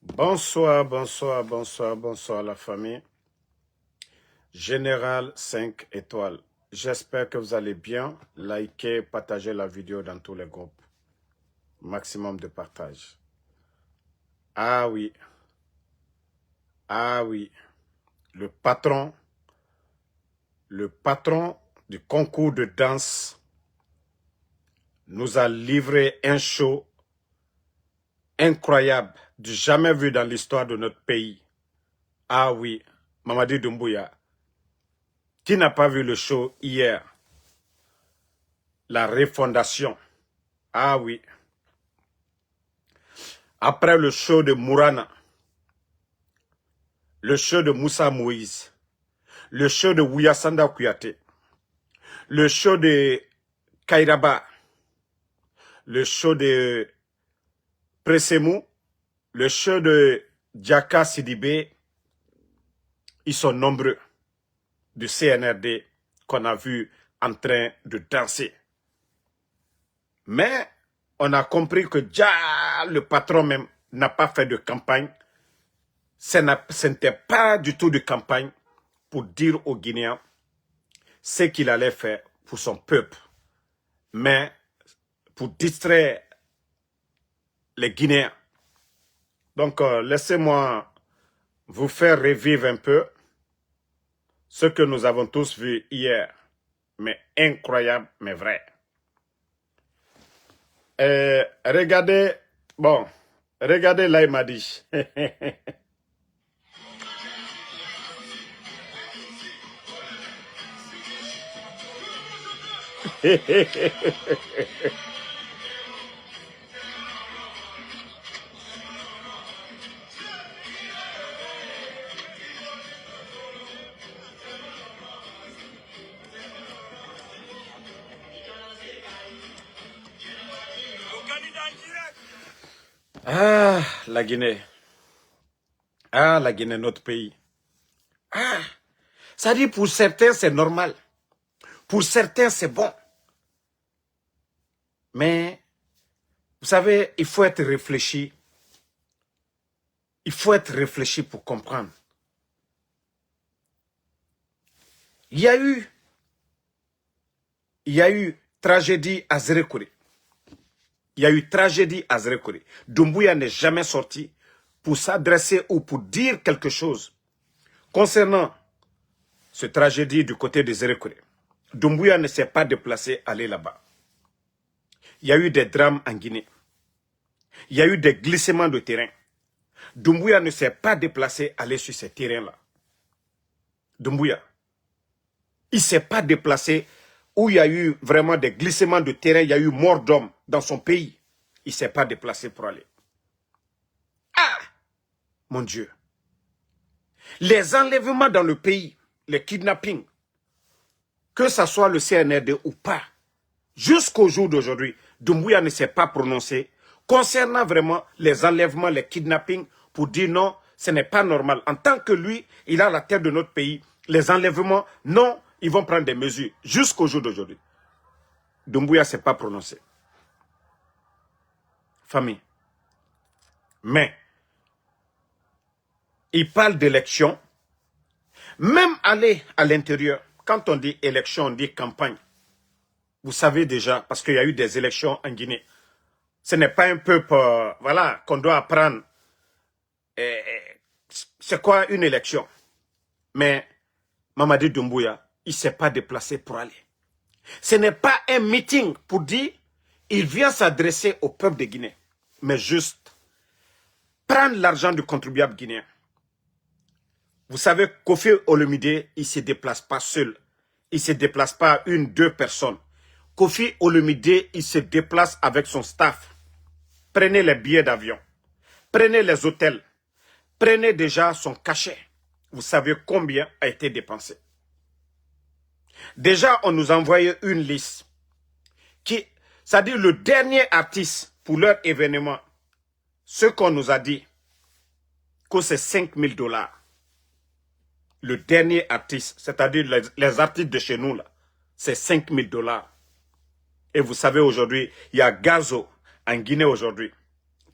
Bonsoir, bonsoir, bonsoir, bonsoir la famille. Général 5 étoiles. J'espère que vous allez bien. Likez, partagez la vidéo dans tous les groupes. Maximum de partage. Ah oui. Ah oui. Le patron du concours de danse nous a livré un show incroyable, du jamais vu dans l'histoire de notre pays. Ah oui, Mamadi Doumbouya. Qui n'a pas vu le show hier? La refondation. Ah oui. Après le show de Mourana, le show de Moussa Moïse, le show de Wiyasanda Kouyaté, le show de Kairaba, le show de Pressemou, le show de Djaka Sidibé, ils sont nombreux du CNRD qu'on a vu en train de danser. Mais on a compris que déjà le patron même n'a pas fait de campagne. Ce n'était pas du tout de campagne pour dire aux Guinéens ce qu'il allait faire pour son peuple, mais pour distraire les Guinéens. Donc, laissez-moi vous faire revivre un peu ce que nous avons tous vu hier, mais incroyable, mais vrai. Regardez, bon, regardez là, il m'a dit. Ah, la Guinée. Ah, la Guinée, notre pays. Ah, ça dit pour certains, c'est normal. Pour certains, c'est bon. Mais, vous savez, il faut être réfléchi. Il faut être réfléchi pour comprendre. Il y a eu tragédie à Zérekuri. Il y a eu tragédie à Zérekuri. Doumbouya n'est jamais sorti pour s'adresser ou pour dire quelque chose concernant cette tragédie du côté de Zérekuri. Doumbouya ne s'est pas déplacé aller là-bas. Il y a eu des drames en Guinée. Il y a eu des glissements de terrain. Doumbouya ne s'est pas déplacé aller sur ces terrains-là. Doumbouya. Il ne s'est pas déplacé où il y a eu vraiment des glissements de terrain, il y a eu mort d'hommes dans son pays. Il ne s'est pas déplacé pour aller. Ah, mon Dieu. Les enlèvements dans le pays, les kidnappings, que ce soit le CNRD ou pas, jusqu'au jour d'aujourd'hui, Doumbouya ne s'est pas prononcé concernant vraiment les enlèvements, les kidnappings, pour dire non, ce n'est pas normal. En tant que lui, il a la tête de notre pays, les enlèvements, non, ils vont prendre des mesures jusqu'au jour d'aujourd'hui. Doumbouya ne s'est pas prononcé. Famille. Mais, il parle d'élection. Même aller à l'intérieur, quand on dit élection, on dit campagne. Vous savez déjà, parce qu'il y a eu des élections en Guinée. Ce n'est pas un peuple, voilà, qu'on doit apprendre. C'est quoi une élection? Mais Mamadi Doumbouya, il ne s'est pas déplacé pour aller. Ce n'est pas un meeting pour dire il vient s'adresser au peuple de Guinée, mais juste prendre l'argent du contribuable guinéen. Vous savez, Kofi Olomide, il ne se déplace pas seul. Il ne se déplace pas une, deux personnes. Kofi Olomide, il se déplace avec son staff. Prenez les billets d'avion. Prenez les hôtels. Prenez déjà son cachet. Vous savez combien a été dépensé. Déjà, on nous a envoyé une liste. C'est-à-dire le dernier artiste pour leur événement. Ce qu'on nous a dit, que c'est 5 000 $. Le dernier artiste, c'est-à-dire les artistes de chez nous, là, c'est 5 000 $. Et vous savez, aujourd'hui, il y a Gazo en Guinée aujourd'hui.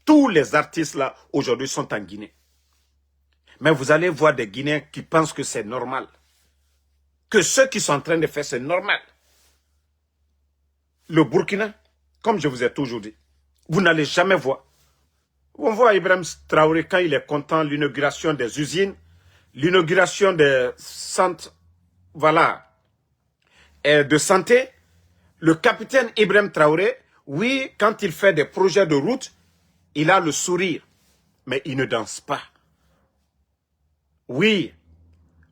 Tous les artistes là, aujourd'hui, sont en Guinée. Mais vous allez voir des Guinéens qui pensent que c'est normal. Que ce qu'ils sont en train de faire, c'est normal. Le Burkina, comme je vous ai toujours dit, vous n'allez jamais voir. On voit Ibrahim Traoré quand il est content, l'inauguration des usines, l'inauguration des centres, voilà, de santé. Le capitaine Ibrahim Traoré, oui, quand il fait des projets de route, il a le sourire, mais il ne danse pas. Oui,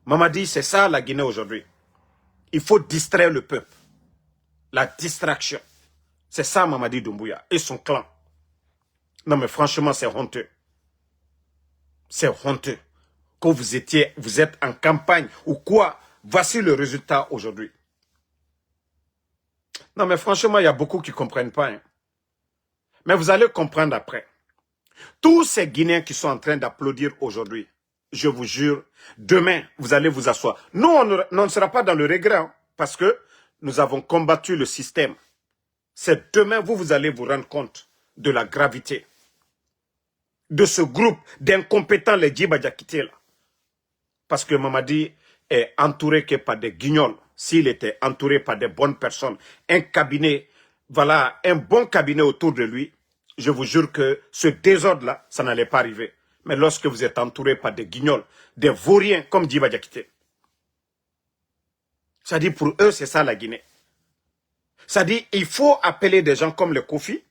Mamadi, c'est ça la Guinée aujourd'hui. Il faut distraire le peuple. La distraction. C'est ça Mamadi Doumbouya et son clan. Non mais franchement, c'est honteux. C'est honteux. Que vous êtes en campagne ou quoi, voici le résultat aujourd'hui. Non mais franchement, il y a beaucoup qui ne comprennent pas. Hein. Mais vous allez comprendre après. Tous ces Guinéens qui sont en train d'applaudir aujourd'hui, je vous jure, demain, vous allez vous asseoir. Nous, on ne sera pas dans le regret, hein, parce que nous avons combattu le système. C'est demain, vous allez vous rendre compte de la gravité de ce groupe d'incompétents, les Djiba Diakité, là. Parce que Mamadi est entouré que par des guignols. S'il était entouré par des bonnes personnes, un cabinet, voilà, un bon cabinet autour de lui, je vous jure que ce désordre-là, ça n'allait pas arriver. Mais lorsque vous êtes entouré par des guignols, des vauriens comme Djiba Diakité, ça dit pour eux, c'est ça la Guinée. Ça dit, il faut appeler des gens comme les Kofi,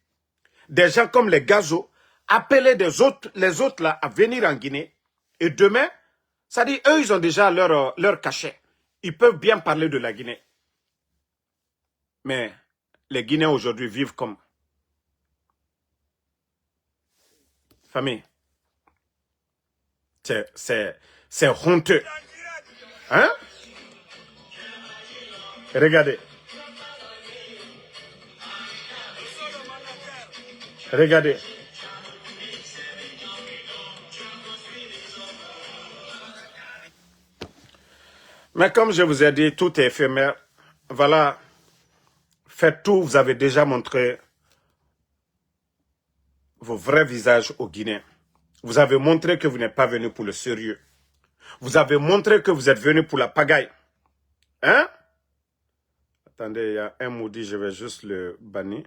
des gens comme les Gazo, appeler les autres là à venir en Guinée. Et demain, ça dit, eux, ils ont déjà leur cachet. Ils peuvent bien parler de la Guinée. Mais les Guinéens aujourd'hui vivent comme famille. C'est honteux. Hein? Regardez. Regardez. Mais comme je vous ai dit, tout est éphémère. Voilà. Faites tout. Vous avez déjà montré vos vrais visages aux Guinéens. Vous avez montré que vous n'êtes pas venu pour le sérieux. Vous avez montré que vous êtes venu pour la pagaille. Hein? Attendez, il y a un maudit, je vais juste le bannir.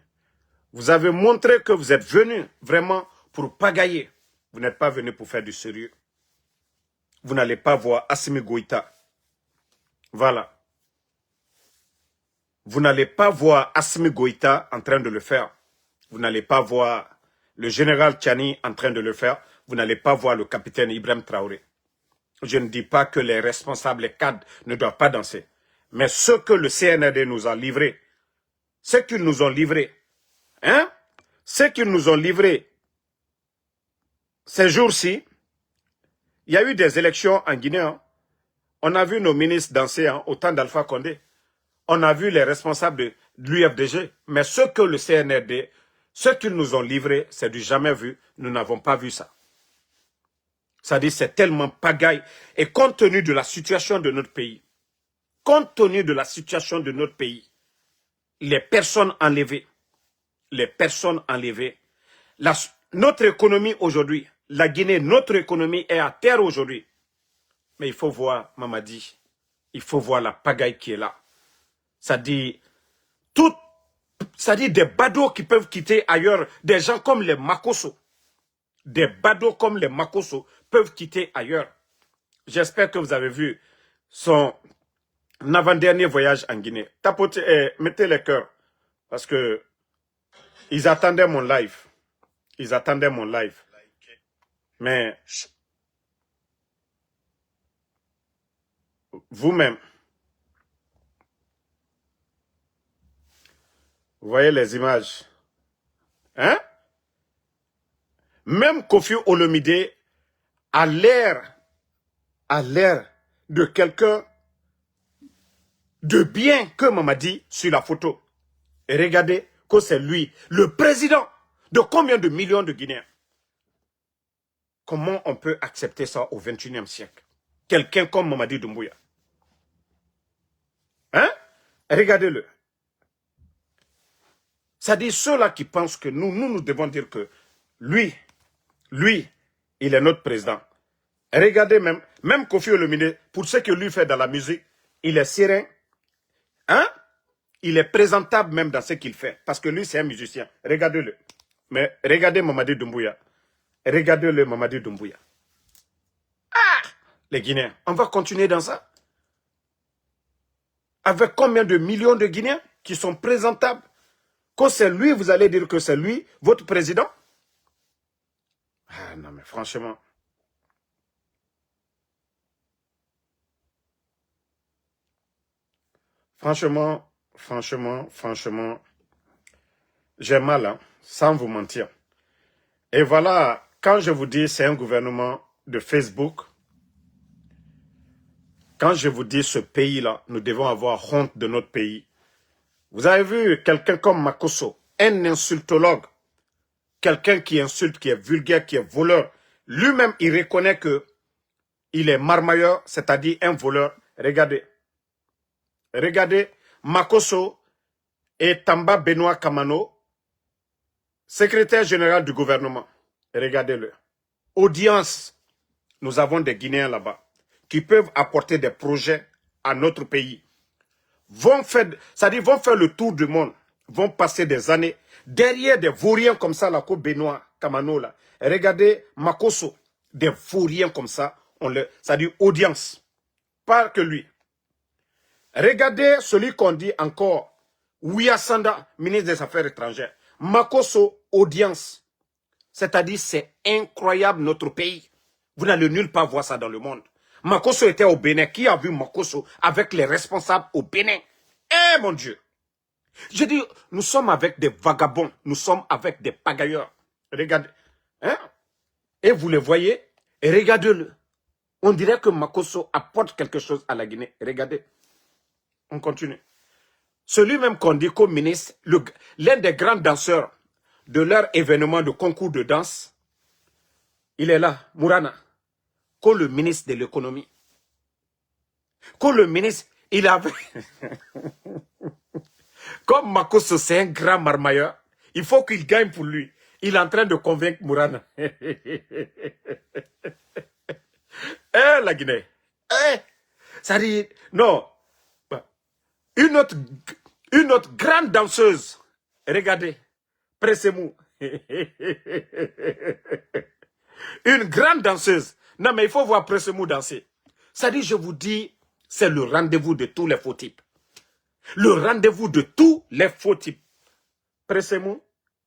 Vous avez montré que vous êtes venu vraiment pour pagailler. Vous n'êtes pas venu pour faire du sérieux. Vous n'allez pas voir Assimi Goïta. Voilà. Vous n'allez pas voir Assimi Goïta en train de le faire. Vous n'allez pas voir le général Tchani en train de le faire. Vous n'allez pas voir le capitaine Ibrahim Traoré. Je ne dis pas que les responsables, les cadres ne doivent pas danser. Mais ce que le CNRD nous a livré, ce qu'ils nous ont livré, hein, ce qu'ils nous ont livré ces jours-ci, il y a eu des élections en Guinée. Hein. On a vu nos ministres danser hein, au temps d'Alpha Condé. On a vu les responsables de l'UFDG. Mais ce que le CNRD, ce qu'ils nous ont livré, c'est du jamais vu. Nous n'avons pas vu ça. Ça dit, c'est tellement pagaille. Et compte tenu de la situation de notre pays, les personnes enlevées, notre économie aujourd'hui, la Guinée, notre économie est à terre aujourd'hui. Mais il faut voir, Mamadi, il faut voir la pagaille qui est là. Ça dit, des badauds qui peuvent quitter ailleurs, des gens comme les Makosso. Des badauds comme les Makosso peuvent quitter ailleurs. J'espère que vous avez vu son avant-dernier voyage en Guinée. Tapotez, mettez les cœurs. Parce que ils attendaient mon live. Ils attendaient mon live. Mais vous-même, vous voyez les images. Hein? Même Kofi Olomide a l'air de quelqu'un de bien que Mamadi sur la photo. Et regardez que c'est lui, le président de combien de millions de Guinéens. Comment on peut accepter ça au XXIe siècle? Quelqu'un comme Mamadi Doumbouya. Hein? Regardez-le. Ça dit ceux-là qui pensent que nous devons dire que lui, Lui, il est notre président. Regardez même Kofi Olomide, pour ce que lui fait dans la musique, il est serein. Hein? Il est présentable même dans ce qu'il fait. Parce que lui, c'est un musicien. Regardez-le. Mais regardez Mamadi Doumbouya. Regardez-le Mamadi Doumbouya. Ah! Les Guinéens, on va continuer dans ça. Avec combien de millions de Guinéens qui sont présentables? Quand c'est lui, vous allez dire que c'est lui, votre président? Ah non, mais franchement. Franchement, j'ai mal, hein, sans vous mentir. Et voilà, quand je vous dis c'est un gouvernement de Facebook, quand je vous dis ce pays-là, nous devons avoir honte de notre pays. Vous avez vu quelqu'un comme Makosso, un insultologue, quelqu'un qui insulte, qui est vulgaire, qui est voleur. Lui-même, il reconnaît que il est marmailleur, c'est-à-dire un voleur. Regardez. Regardez, Makosso et Tamba Benoît Kamano, secrétaire général du gouvernement. Regardez-le. Audience, nous avons des Guinéens là-bas qui peuvent apporter des projets à notre pays. Vont faire le tour du monde, vont passer des années derrière des vauriens comme ça, là, comme Benoît Kamano, là. Regardez Makosso, des vauriens comme ça, c'est-à-dire audience. Pas que lui. Regardez celui qu'on dit encore, Ouya-Sanda, ministre des Affaires étrangères. Makosso, audience. C'est-à-dire, c'est incroyable notre pays. Vous n'allez nulle part voir ça dans le monde. Makosso était au Bénin. Qui a vu Makosso avec les responsables au Bénin? Eh mon Dieu! Je dis, nous sommes avec des vagabonds. Nous sommes avec des pagailleurs. Regardez. Hein? Et vous le voyez, et regardez-le. On dirait que Makosso apporte quelque chose à la Guinée. Regardez. On continue. Celui même qu'on dit comme ministre, l'un des grands danseurs de leur événement de concours de danse, il est là, Mourana, comme le ministre de l'économie. Comme le ministre, il avait... Comme Makosso, c'est un grand marmailleur, il faut qu'il gagne pour lui. Il est en train de convaincre Mourana. La Guinée. Ça dit, non. Une autre grande danseuse. Regardez. Pressez-moi. Une grande danseuse. Non, mais il faut voir Pressez-moi danser. Ça dit, je vous dis, c'est le rendez-vous de tous les faux types. Le rendez-vous de tous les faux types. Pressez-moi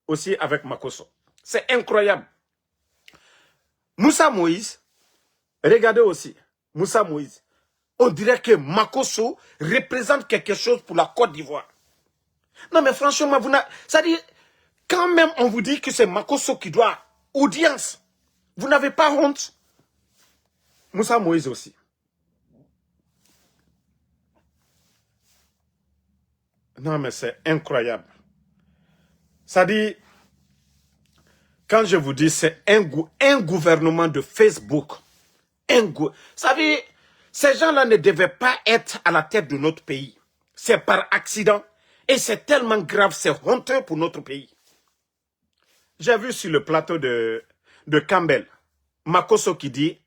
aussi avec Makosso. C'est incroyable. Moussa Moïse, regardez aussi. Moussa Moïse. On dirait que Makosso représente quelque chose pour la Côte d'Ivoire. Non, mais franchement, ça dit, quand même on vous dit que c'est Makosso qui doit audience, vous n'avez pas honte? Moussa Moïse aussi. Non, mais c'est incroyable. Ça dit, quand je vous dis c'est un gouvernement de Facebook, ça dit, ces gens-là ne devaient pas être à la tête de notre pays. C'est par accident. Et c'est tellement grave, c'est honteux pour notre pays. J'ai vu sur le plateau de Campbell, Makosso qui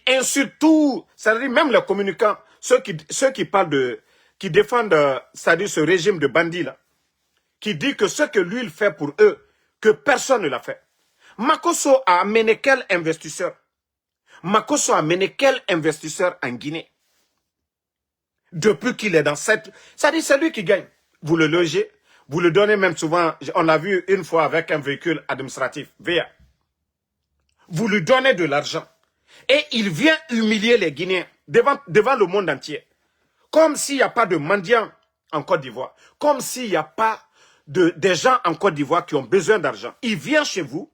insulte tout, c'est-à-dire même les communicants, ceux qui parlent qui défendent, c'est-à-dire ce régime de bandits là, qui dit que ce que lui il fait pour eux, que personne ne l'a fait. Makosso a amené quel investisseur? Makosso a amené quel investisseur en Guinée? Depuis qu'il est dans cette... C'est-à-dire c'est lui qui gagne. Vous le logez, vous le donnez même souvent, on l'a vu une fois avec un véhicule administratif, VA. Vous lui donnez de l'argent. Et il vient humilier les Guinéens devant le monde entier. Comme s'il n'y a pas de mendiants en Côte d'Ivoire. Comme s'il n'y a pas des gens en Côte d'Ivoire qui ont besoin d'argent. Il vient chez vous,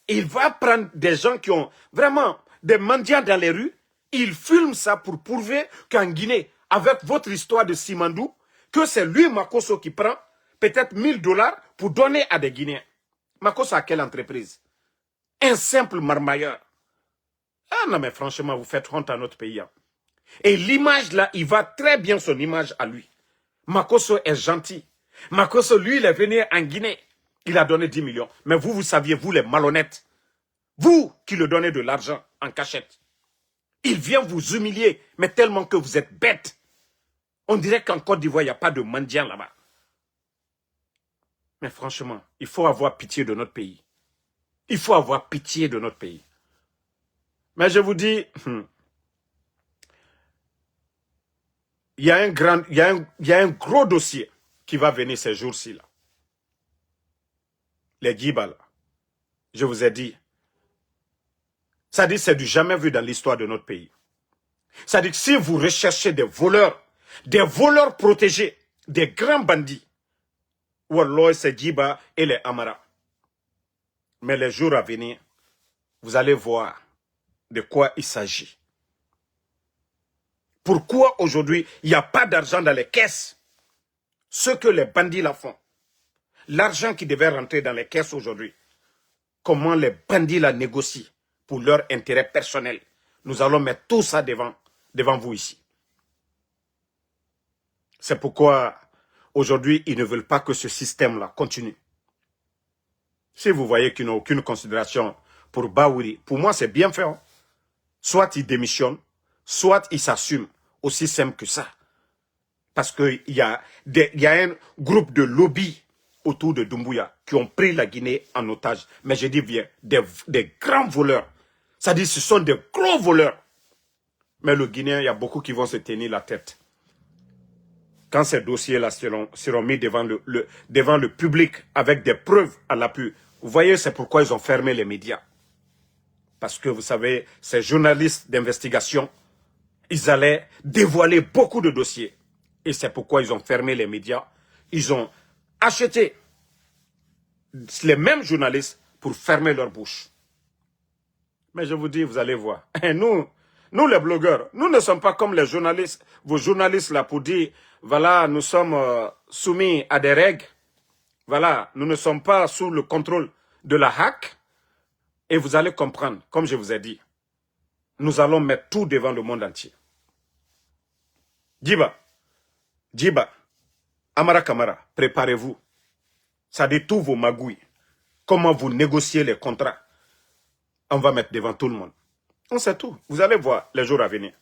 il va prendre des gens qui ont vraiment des mendiants dans les rues, il filme ça pour prouver qu'en Guinée, avec votre histoire de Simandou, que c'est lui, Makosso, qui prend peut-être $1000 pour donner à des Guinéens. Makosso a quelle entreprise? Un simple marmailleur. Ah non, mais franchement, vous faites honte à notre pays. Hein. Et l'image là, il va très bien son image à lui. Makosso est gentil. Makosso, lui, il est venu en Guinée. Il a donné 10 millions. Mais vous saviez, vous les malhonnêtes, Vous qui le donnez de l'argent en cachette. Il vient vous humilier, mais tellement que vous êtes bête. On dirait qu'en Côte d'Ivoire, il n'y a pas de mendiants là-bas. Mais franchement, il faut avoir pitié de notre pays. Il faut avoir pitié de notre pays. Mais je vous dis, il y a un gros dossier qui va venir ces jours-ci. Là. Les Djiba, là. Je vous ai dit. Ça dit, c'est du jamais vu dans l'histoire de notre pays. Ça dit que si vous recherchez des voleurs protégés, des grands bandits, Wallah, c'est Djiba et les Amara. Mais les jours à venir, vous allez voir de quoi il s'agit. Pourquoi aujourd'hui, il n'y a pas d'argent dans les caisses? Ce que les bandits la font. L'argent qui devait rentrer dans les caisses aujourd'hui. Comment les bandits la négocient pour leur intérêt personnel. Nous allons mettre tout ça devant vous ici. C'est pourquoi aujourd'hui, ils ne veulent pas que ce système-là continue. Si vous voyez qu'ils n'ont aucune considération pour Baouri, pour moi, c'est bien fait. Hein? Soit ils démissionnent, soit ils s'assument. Aussi simple que ça. Parce qu'il y a un groupe de lobby autour de Doumbouya qui ont pris la Guinée en otage. Mais je dis bien, des grands voleurs. Ça dit, ce sont des gros voleurs. Mais le Guinéen, il y a beaucoup qui vont se tenir la tête. Quand ces dossiers-là seront mis devant le public avec des preuves à l'appui. Vous voyez, c'est pourquoi ils ont fermé les médias. Parce que vous savez, ces journalistes d'investigation, ils allaient dévoiler beaucoup de dossiers. Et c'est pourquoi ils ont fermé les médias. Ils ont acheté les mêmes journalistes pour fermer leur bouche. Mais je vous dis, vous allez voir. Et nous les blogueurs, nous ne sommes pas comme les journalistes, vos journalistes là pour dire, voilà, nous sommes soumis à des règles. Voilà, nous ne sommes pas sous le contrôle de la hack. Et vous allez comprendre, comme je vous ai dit, nous allons mettre tout devant le monde entier. Djiba, Amara Kamara, préparez-vous. Ça dit tous vos magouilles. Comment vous négociez les contrats. On va mettre devant tout le monde. On sait tout. Vous allez voir les jours à venir.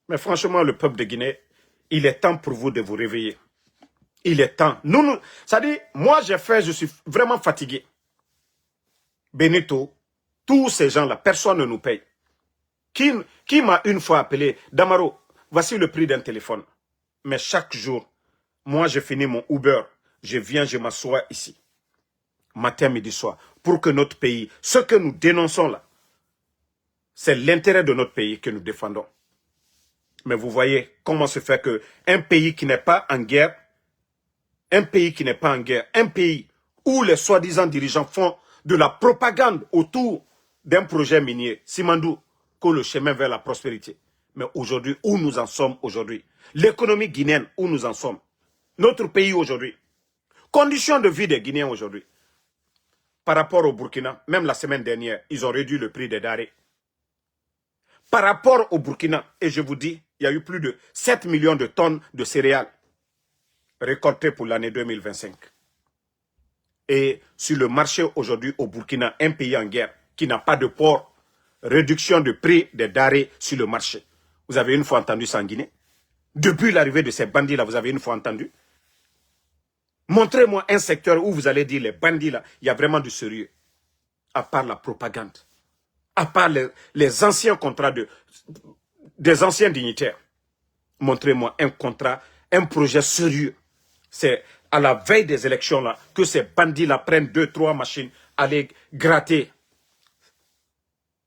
Mais franchement, le peuple de Guinée, il est temps pour vous de vous réveiller. Il est temps. Ça dit, moi je suis vraiment fatigué. Benito, tous ces gens-là, personne ne nous paye. Qui m'a une fois appelé, Damaro, voici le prix d'un téléphone. Mais chaque jour, moi je finis mon Uber, je viens, je m'assois ici. Matin, midi, soir. Pour que notre pays, ce que nous dénonçons là, c'est l'intérêt de notre pays que nous défendons. Mais vous voyez comment se fait qu'un pays qui n'est pas en guerre, un pays où les soi-disant dirigeants font de la propagande autour d'un projet minier, Simandou, que le chemin vers la prospérité. Mais aujourd'hui, où nous en sommes aujourd'hui? L'économie guinéenne, où nous en sommes? Notre pays aujourd'hui. Conditions de vie des Guinéens aujourd'hui. Par rapport au Burkina, même la semaine dernière, ils ont réduit le prix des denrées. Par rapport au Burkina, et je vous dis, il y a eu plus de 7 millions de tonnes de céréales récoltées pour l'année 2025. Et sur le marché aujourd'hui au Burkina, un pays en guerre qui n'a pas de port, réduction de prix des denrées sur le marché. Vous avez une fois entendu ça en Guinée? Depuis l'arrivée de ces bandits-là, vous avez une fois entendu? Montrez-moi un secteur où vous allez dire les bandits là, il y a vraiment du sérieux. À part la propagande. À part les anciens contrats des anciens dignitaires. Montrez-moi un contrat, un projet sérieux. C'est à la veille des élections là que ces bandits là prennent 2-3 machines, aller gratter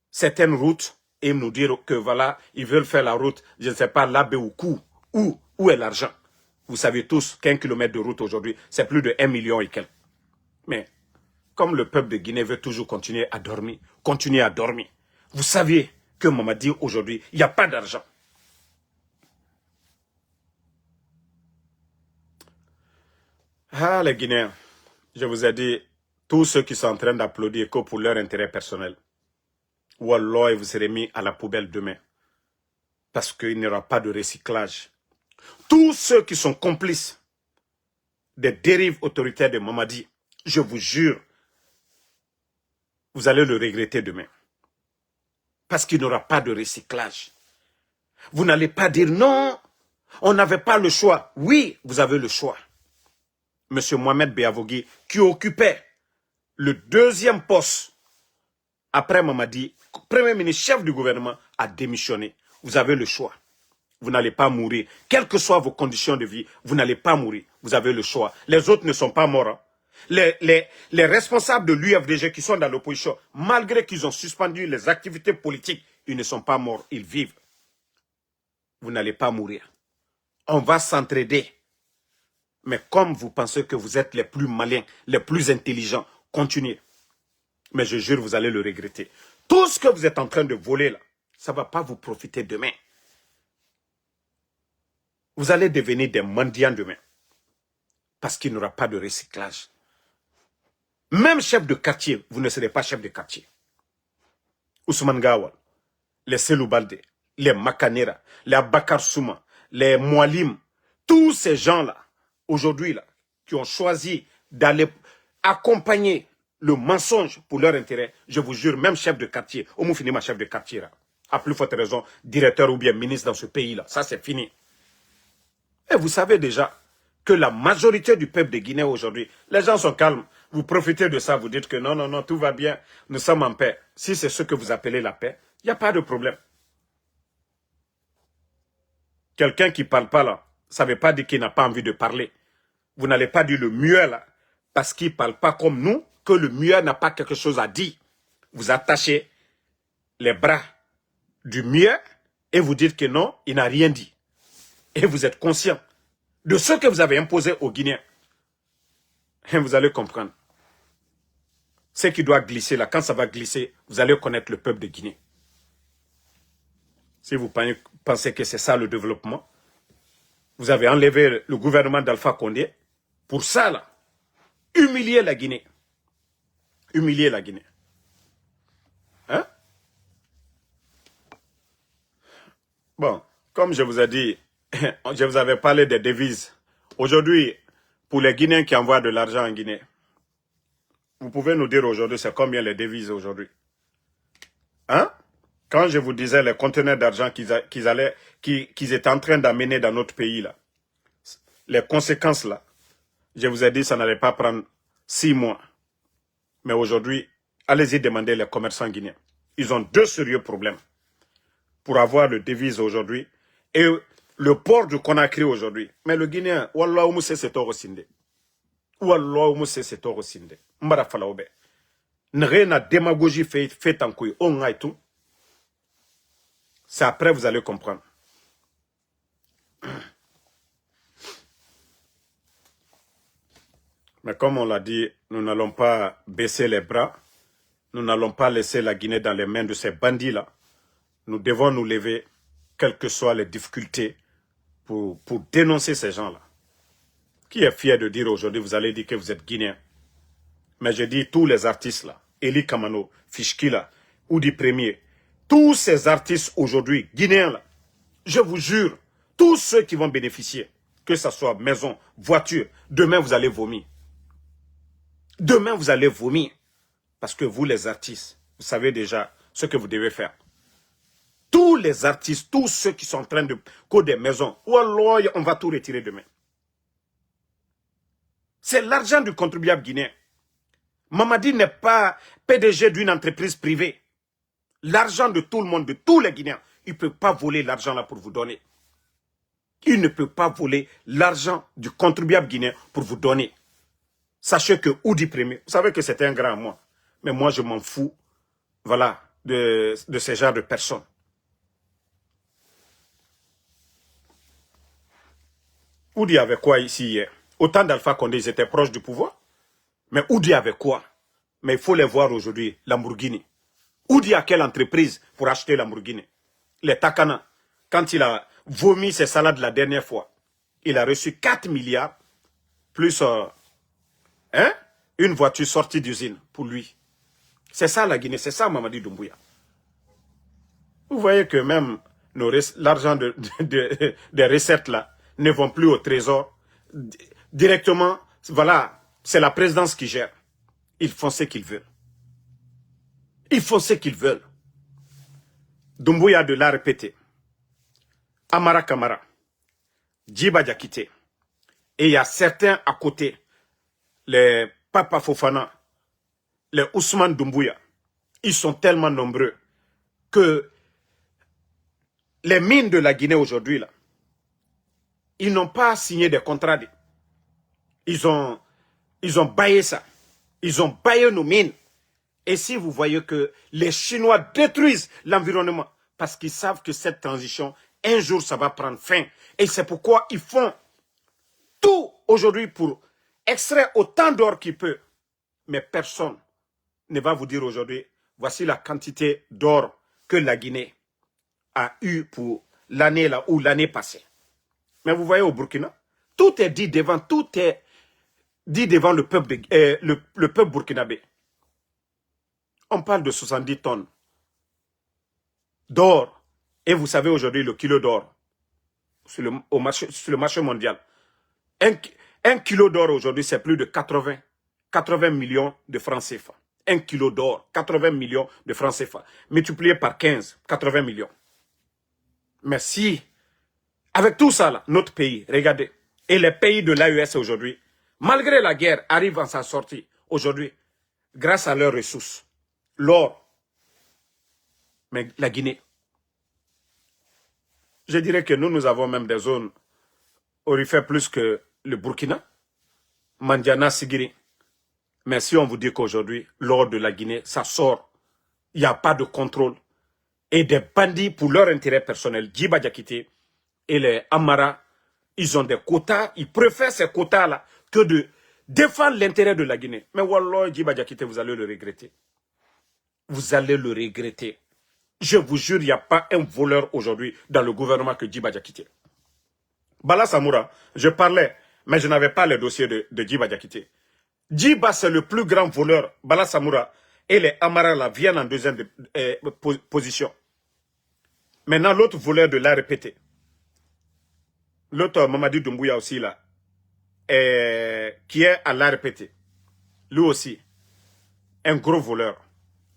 certaines routes et nous dire que voilà, ils veulent faire la route, je ne sais pas, Labé-Oukou. Où est l'argent? Vous savez tous qu'un kilomètre de route aujourd'hui, c'est plus de 1 million et quelques. Mais comme le peuple de Guinée veut toujours continuer à dormir, vous saviez que Mamadi aujourd'hui, il n'y a pas d'argent. Ah, les Guinéens, je vous ai dit, tous ceux qui sont en train d'applaudir que pour leur intérêt personnel, Wallah, vous serez mis à la poubelle demain. Parce qu'il n'y aura pas de recyclage. Tous ceux qui sont complices des dérives autoritaires de Mamadi, je vous jure, vous allez le regretter demain. Parce qu'il n'y aura pas de recyclage. Vous n'allez pas dire non, on n'avait pas le choix. Oui, vous avez le choix. Monsieur Mohamed Beavogui, qui occupait le deuxième poste après Mamadi, Premier ministre, chef du gouvernement, a démissionné. Vous avez le choix. Vous n'allez pas mourir. Quelles que soient vos conditions de vie, vous n'allez pas mourir. Vous avez le choix. Les autres ne sont pas morts. Hein. Les responsables de l'UFDG qui sont dans l'opposition, malgré qu'ils ont suspendu les activités politiques, ils ne sont pas morts, ils vivent. Vous n'allez pas mourir. On va s'entraider. Mais comme vous pensez que vous êtes les plus malins, les plus intelligents, continuez. Mais je jure, vous allez le regretter. Tout ce que vous êtes en train de voler là, ça ne va pas vous profiter demain. Vous allez devenir des mendiants demain. Parce qu'il n'y aura pas de recyclage. Même chef de quartier, vous ne serez pas chef de quartier. Ousmane Gawal, les Selou Balde, les Makanera, les Abakar Souma, les Moualim, tous ces gens-là, aujourd'hui, là, qui ont choisi d'aller accompagner le mensonge pour leur intérêt, je vous jure, même chef de quartier, au moins fini ma chef de quartier, là, à plus forte raison, directeur ou bien ministre dans ce pays-là, ça c'est fini. Et vous savez déjà que la majorité du peuple de Guinée aujourd'hui, les gens sont calmes. Vous profitez de ça, vous dites que non, non, non, tout va bien, nous sommes en paix. Si c'est ce que vous appelez la paix, il n'y a pas de problème. Quelqu'un qui ne parle pas là, ça ne veut pas dire qu'il n'a pas envie de parler. Vous n'allez pas dire le muet là, parce qu'il ne parle pas comme nous, que le muet n'a pas quelque chose à dire. Vous attachez les bras du muet et vous dites que non, il n'a rien dit. Et vous êtes conscient de ce que vous avez imposé aux Guinéens. Et vous allez comprendre. Ce qui doit glisser là, quand ça va glisser, vous allez connaître le peuple de Guinée. Si vous pensez que c'est ça le développement, vous avez enlevé le gouvernement d'Alpha Condé pour ça là, humilier la Guinée. Humilier la Guinée. Hein? Bon, comme je vous ai dit, je vous avais parlé des devises. Aujourd'hui, pour les Guinéens qui envoient de l'argent en Guinée, vous pouvez nous dire aujourd'hui c'est combien les devises aujourd'hui? Hein? Quand je vous disais les conteneurs d'argent qu'ils étaient en train d'amener dans notre pays, là, les conséquences là, je vous ai dit ça n'allait pas prendre 6 mois. Mais aujourd'hui, allez-y demander les commerçants guinéens. Ils ont 2 sérieux problèmes pour avoir le devise aujourd'hui et le port de Conakry aujourd'hui. Mais le Guinéen, Wallah Oumousse c'est Torosinde. Wallah Oumousse c'est Torosinde. Mbara Falaoube. N'rena démagogie fait en couille. On a tout. C'est après vous allez comprendre. Mais comme on l'a dit, nous n'allons pas baisser les bras. Nous n'allons pas laisser la Guinée dans les mains de ces bandits-là. Nous devons nous lever, quelles que soient les difficultés, pour dénoncer ces gens-là. Qui est fier de dire aujourd'hui, vous allez dire que vous êtes Guinéen. Mais je dis tous les artistes là, Eli Kamano, Fishki là, Oudi Premier, tous ces artistes aujourd'hui, Guinéens là, je vous jure, tous ceux qui vont bénéficier, que ce soit maison, voiture, demain vous allez vomir. Demain vous allez vomir. Parce que vous les artistes, vous savez déjà ce que vous devez faire. Tous les artistes, tous ceux qui sont en train de coder des maisons, wallah, on va tout retirer demain. C'est l'argent du contribuable guinéen. Mamadi n'est pas PDG d'une entreprise privée. L'argent de tout le monde, de tous les Guinéens, il ne peut pas voler l'argent là pour vous donner. Il ne peut pas voler l'argent du contribuable guinéen pour vous donner. Sachez que Oudi Premier, vous savez que c'était un grand à moi. Mais moi, je m'en fous, voilà, de ce genre de personnes. Oudi avait quoi ici hier? Autant d'Alpha Condé, ils étaient proches du pouvoir. Mais Oudi avait quoi? Mais il faut les voir aujourd'hui, Lamborghini. Oudi a quelle entreprise pour acheter Lamborghini? Les Takana. Quand il a vomi ses salades la dernière fois, il a reçu 4 milliards, plus une voiture sortie d'usine pour lui. C'est ça la Guinée, c'est ça Mamadi Doumbouya. Vous voyez que même l'argent des recettes là ne vont plus au trésor. Directement, voilà, c'est la présidence qui gère. Ils font ce qu'ils veulent. Ils font ce qu'ils veulent. Doumbouya de l'a répété. Amara Kamara. Djiba Diakité. Et il y a certains à côté, les Papa Fofana, les Ousmane Doumbouya. Ils sont tellement nombreux que les mines de la Guinée aujourd'hui, là, ils n'ont pas signé des contrats. Ils ont baillé ça. Ils ont baillé nos mines. Et si vous voyez que les Chinois détruisent l'environnement, parce qu'ils savent que cette transition, un jour, ça va prendre fin. Et c'est pourquoi ils font tout aujourd'hui pour extraire autant d'or qu'ils peuvent. Mais personne ne va vous dire aujourd'hui, voici la quantité d'or que la Guinée a eu pour l'année là ou l'année passée. Mais vous voyez au Burkina, tout est dit devant le peuple, le peuple burkinabé. On parle de 70 tonnes d'or. Et vous savez aujourd'hui le kilo d'or sur le marché mondial. Un kilo d'or aujourd'hui, c'est plus de 80 millions de francs CFA. Un kilo d'or, 80 millions de francs CFA. Multiplié par 15, 80 millions. Mais si, avec tout ça, là, notre pays, regardez, et les pays de l'AES aujourd'hui, malgré la guerre, arrivent à s'en sortir aujourd'hui, grâce à leurs ressources. L'or, mais la Guinée. Je dirais que nous avons même des zones aurifères plus que le Burkina, Mandiana, Sigiri. Mais si on vous dit qu'aujourd'hui, l'or de la Guinée, ça sort, il n'y a pas de contrôle. Et des bandits pour leur intérêt personnel, Djiba Diakité et les Amara, ils ont des quotas, ils préfèrent ces quotas-là que de défendre l'intérêt de la Guinée. Mais Wallah, Djiba Diakité, vous allez le regretter. Vous allez le regretter. Je vous jure, il n'y a pas un voleur aujourd'hui dans le gouvernement que Djiba Diakité. Bala Samoura, je parlais, mais je n'avais pas le dossier de Djiba Diakité. Djiba, c'est le plus grand voleur. Bala Samoura et les Amara là, viennent en deuxième position. Maintenant, l'autre voleur de l'a répété. L'autre Mamadi Doumbouya aussi là, qui est à l'a répété. Lui aussi, un gros voleur.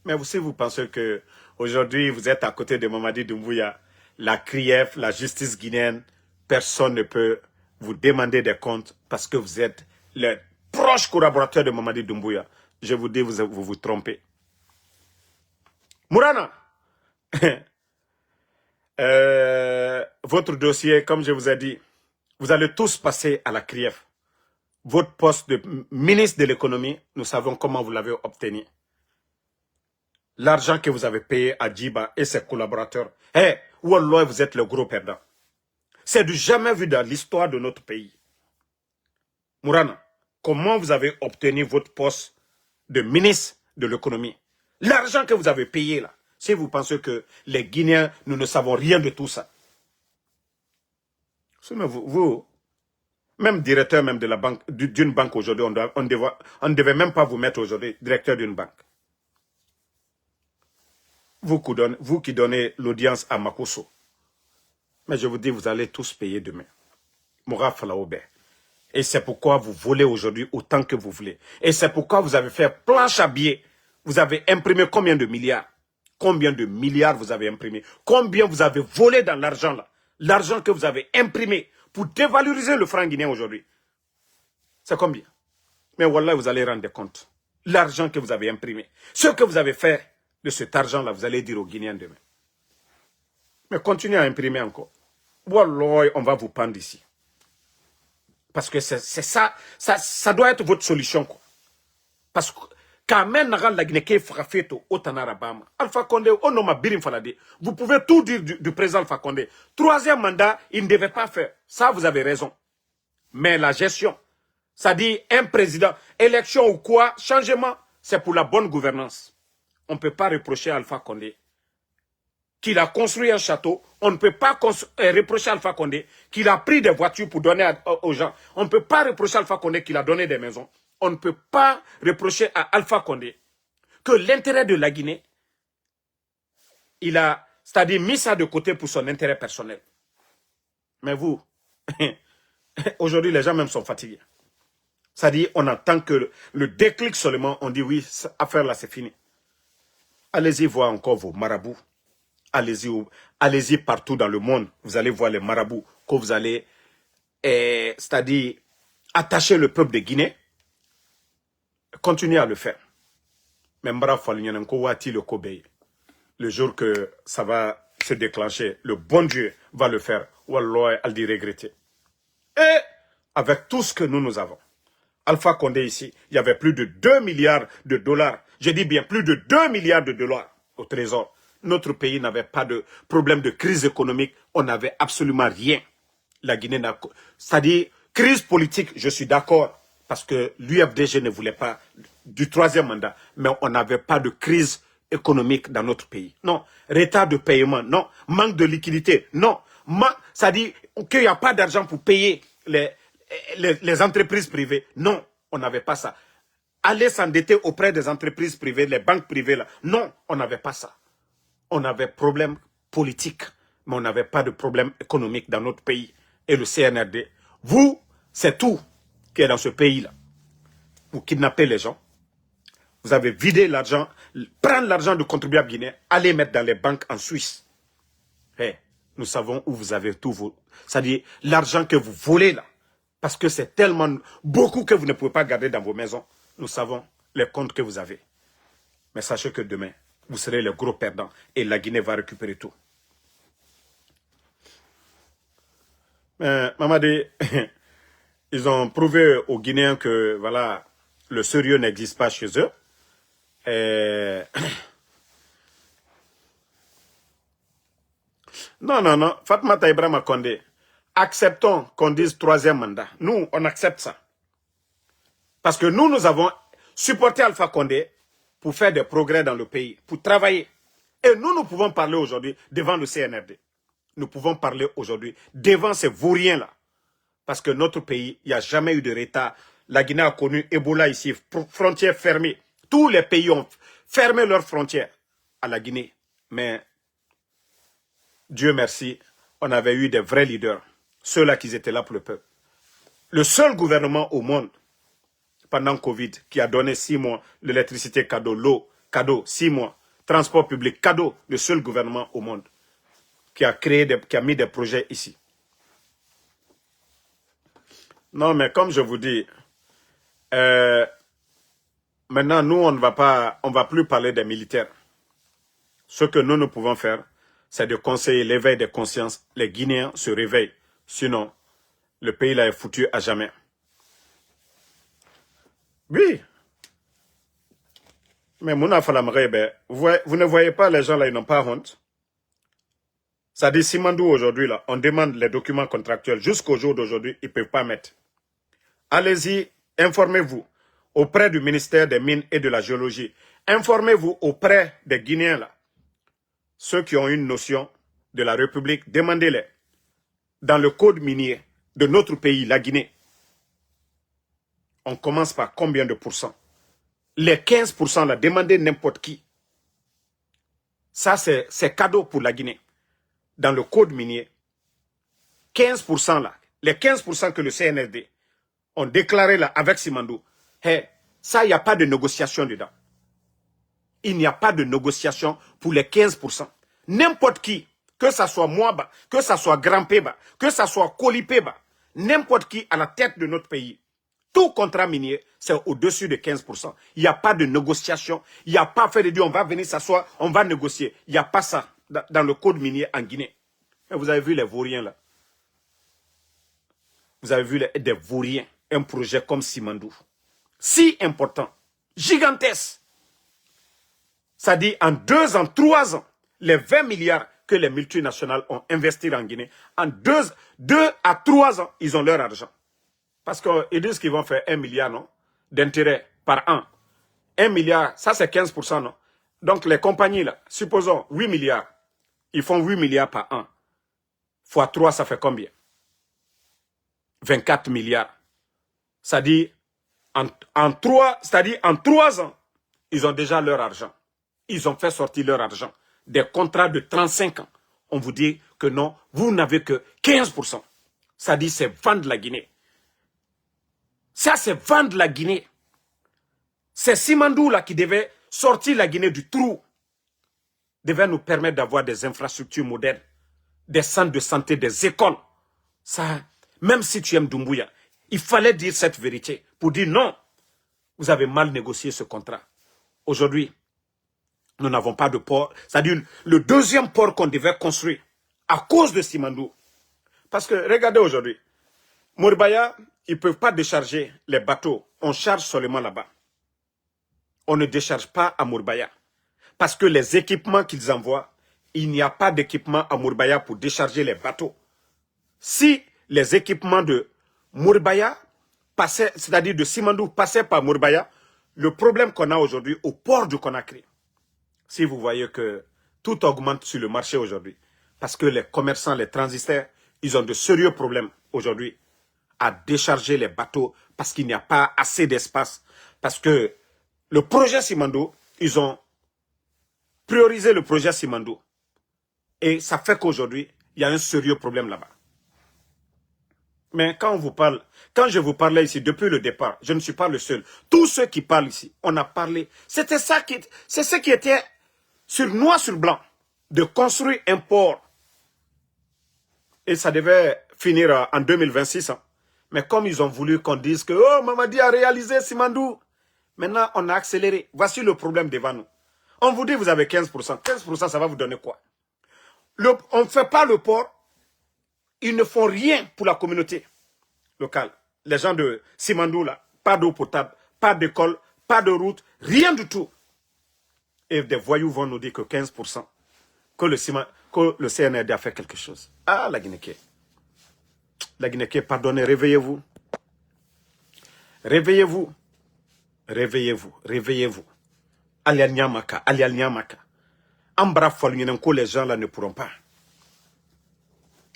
Mais si vous pensez que aujourd'hui vous êtes à côté de Mamadi Doumbouya, la CRIEF, la justice guinéenne, personne ne peut vous demander des comptes parce que vous êtes le proche collaborateur de Mamadi Doumbouya. Je vous dis, vous vous trompez. Mourana, votre dossier, comme je vous ai dit, vous allez tous passer à la CRIEF. Votre poste de ministre de l'économie, nous savons comment vous l'avez obtenu. L'argent que vous avez payé à Djiba et ses collaborateurs, Wallah, vous êtes le gros perdant. C'est du jamais vu dans l'histoire de notre pays. Mourana, comment vous avez obtenu votre poste de ministre de l'économie? L'argent que vous avez payé là, si vous pensez que les Guinéens, nous ne savons rien de tout ça. Vous, même directeur même de la banque, d'une banque aujourd'hui, on ne devait même pas vous mettre aujourd'hui directeur d'une banque. Vous qui donnez l'audience à Makosso. Mais je vous dis, vous allez tous payer demain. Moura Falaoube. Et c'est pourquoi vous volez aujourd'hui autant que vous voulez. Et c'est pourquoi vous avez fait planche à billets. Vous avez imprimé combien de milliards? Combien de milliards vous avez imprimé? Combien vous avez volé dans l'argent là? L'argent que vous avez imprimé pour dévaloriser le franc guinéen aujourd'hui. C'est combien? Mais voilà, vous allez rendre compte. L'argent que vous avez imprimé. Ce que vous avez fait de cet argent-là, vous allez dire aux Guinéens demain. Mais continuez à imprimer encore. Wallah, on va vous pendre ici. Parce que c'est ça, ça doit être votre solution, quoi. Parce que quand même, la Guinée frappé au Tanarabama, Alpha Condé, vous pouvez tout dire du président Alpha Condé. Troisième mandat, il ne devait pas faire. Ça, vous avez raison. Mais la gestion, ça dit un président, élection ou quoi, changement, c'est pour la bonne gouvernance. On ne peut pas reprocher à Alpha Condé qu'il a construit un château. On ne peut pas reprocher à Alpha Condé qu'il a pris des voitures pour donner aux gens. On ne peut pas reprocher à Alpha Condé qu'il a donné des maisons. On ne peut pas reprocher à Alpha Condé que l'intérêt de la Guinée, il a, c'est-à-dire mis ça de côté pour son intérêt personnel. Mais vous, aujourd'hui les gens même sont fatigués. C'est-à-dire on attend que le déclic seulement, on dit oui, cette affaire là c'est fini. Allez-y voir encore vos marabouts. Allez-y partout dans le monde. Vous allez voir les marabouts que vous allez, c'est-à-dire, attacher le peuple de Guinée. Continuez à le faire. Mais le jour que ça va se déclencher, le bon Dieu va le faire. Wallah, al dit regretter. Et avec tout ce que nous avons, Alpha Condé ici, il y avait plus de 2 milliards de dollars. Je dis bien plus de 2 milliards de dollars au trésor. Notre pays n'avait pas de problème de crise économique. On n'avait absolument rien. La Guinée n'a... C'est-à-dire, crise politique, je suis d'accord. Parce que l'UFDG ne voulait pas du troisième mandat. Mais on n'avait pas de crise économique dans notre pays. Non. Retard de paiement, non. Manque de liquidité, non. C'est-à-dire qu'il n'y a pas d'argent pour payer les entreprises privées. Non, on n'avait pas ça. Aller s'endetter auprès des entreprises privées, les banques privées, là. Non, on n'avait pas ça. On avait problème politique, mais on n'avait pas de problème économique dans notre pays. Et le CNRD, vous, c'est tout qui est dans ce pays-là. Vous kidnappez les gens. Vous avez vidé l'argent, prendre l'argent du contribuable guinéen, aller mettre dans les banques en Suisse. Hey, nous savons où vous avez tout vos... C'est-à-dire l'argent que vous volez là. Parce que c'est tellement beaucoup que vous ne pouvez pas garder dans vos maisons. Nous savons les comptes que vous avez. Mais sachez que demain, vous serez les gros perdants et la Guinée va récupérer tout. Mamadi, ils ont prouvé aux Guinéens que voilà, le sérieux n'existe pas chez eux. Non. Fatoumata Ibrahima Condé, acceptons qu'on dise troisième mandat. Nous, on accepte ça. Parce que nous avons supporté Alpha Condé pour faire des progrès dans le pays, pour travailler. Et nous pouvons parler aujourd'hui devant le CNRD. Nous pouvons parler aujourd'hui devant ces vauriens-là. Parce que notre pays, il n'y a jamais eu de retard. La Guinée a connu Ebola ici, frontières fermées. Tous les pays ont fermé leurs frontières à la Guinée. Mais, Dieu merci, on avait eu des vrais leaders. Ceux-là qui étaient là pour le peuple. Le seul gouvernement au monde, pendant Covid, qui a donné 6 mois l'électricité cadeau, l'eau cadeau, 6 mois, transport public cadeau, le seul gouvernement au monde qui a créé, qui a mis des projets ici. Non, mais comme je vous dis, maintenant, nous, on ne va plus parler des militaires. Ce que nous pouvons faire, c'est de conseiller l'éveil des consciences. Les Guinéens se réveillent. Sinon, le pays là est foutu à jamais. Oui. Mais Mouna Falamre, vous ne voyez pas les gens là, ils n'ont pas honte. Ça dit Simandou aujourd'hui, là, on demande les documents contractuels. Jusqu'au jour d'aujourd'hui, ils ne peuvent pas mettre. Allez-y, informez-vous auprès du ministère des Mines et de la Géologie. Informez-vous auprès des Guinéens, là. Ceux qui ont une notion de la République, demandez-les. Dans le code minier de notre pays, la Guinée, on commence par combien de pourcents? Les 15% là, demandez n'importe qui. Ça, c'est cadeau pour la Guinée. Dans le code minier, 15% là, les 15% que le CNRD ont déclaré là avec Simandou, hey, ça, il n'y a pas de négociation dedans. Il n'y a pas de négociation pour les 15%. N'importe qui, que ça soit moi, que ça soit Grand Péba, que ça soit Kolipéba, n'importe qui à la tête de notre pays, tout contrat minier, c'est au-dessus de 15%. Il n'y a pas de négociation. Il n'y a pas fait de dire on va venir s'asseoir, on va négocier. Il n'y a pas ça dans le code minier en Guinée. Et vous avez vu les vauriens là. Vous avez vu des vauriens. Un projet comme Simandou. Si important. Gigantesque. Ça dit en 2 ans, 3 ans, les 20 milliards que les multinationales ont investi en Guinée, en 2 à 3 ans, ils ont leur argent. Parce qu'ils disent qu'ils vont faire 1 milliard, non, d'intérêt par an. 1 milliard, ça c'est 15%, non. Donc les compagnies, là, supposons 8 milliards, ils font 8 milliards par an. Fois 3, ça fait combien? 24 milliards. Ça dit, en 3 ans, ils ont déjà leur argent. Ils ont fait sortir leur argent. Des contrats de 35 ans. On vous dit que non, vous n'avez que 15%. Ça dit, c'est vendre la Guinée. Ça, c'est vendre la Guinée. C'est Simandou là qui devait sortir la Guinée du trou. devait nous permettre d'avoir des infrastructures modernes, des centres de santé, des écoles. Ça, même si tu aimes Doumbouya, il fallait dire cette vérité pour dire non, vous avez mal négocié ce contrat. Aujourd'hui, nous n'avons pas de port. C'est-à-dire le deuxième port qu'on devait construire à cause de Simandou. Parce que regardez aujourd'hui, Mouribaya, ils ne peuvent pas décharger les bateaux. On charge seulement là-bas. On ne décharge pas à Mouribaya. Parce que les équipements qu'ils envoient, il n'y a pas d'équipement à Mouribaya pour décharger les bateaux. Si les équipements de Mouribaya passaient, c'est-à-dire de Simandou, passaient par Mouribaya, le problème qu'on a aujourd'hui au port du Conakry, si vous voyez que tout augmente sur le marché aujourd'hui, parce que les commerçants, les transitaires, ils ont de sérieux problèmes aujourd'hui à décharger les bateaux parce qu'il n'y a pas assez d'espace. Parce que le projet Simandou, ils ont priorisé le projet Simandou. Et ça fait qu'aujourd'hui, il y a un sérieux problème là-bas. Mais quand on vous parle, quand je vous parlais ici depuis le départ, je ne suis pas le seul. Tous ceux qui parlent ici, on a parlé. C'était ça c'est ce qui était sur noir sur blanc, de construire un port. Et ça devait finir en 2026. Hein. Mais comme ils ont voulu qu'on dise que oh, Mamadi a réalisé Simandou, maintenant on a accéléré. Voici le problème devant nous. On vous dit vous avez 15%. 15%, ça va vous donner quoi? On ne fait pas le port. Ils ne font rien pour la communauté locale. Les gens de Simandou, là, pas d'eau potable, pas d'école, pas de route, rien du tout. Et des voyous vont nous dire que 15%, que le CNRD a fait quelque chose. Ah, la Guinée-Ké. La Guinée-Ké, pardonnez, réveillez-vous. Réveillez-vous. Réveillez-vous. Réveillez-vous. Alial Nyamaka, Alial Nyamaka. Ambra Folunyenenko, les gens là ne pourront pas.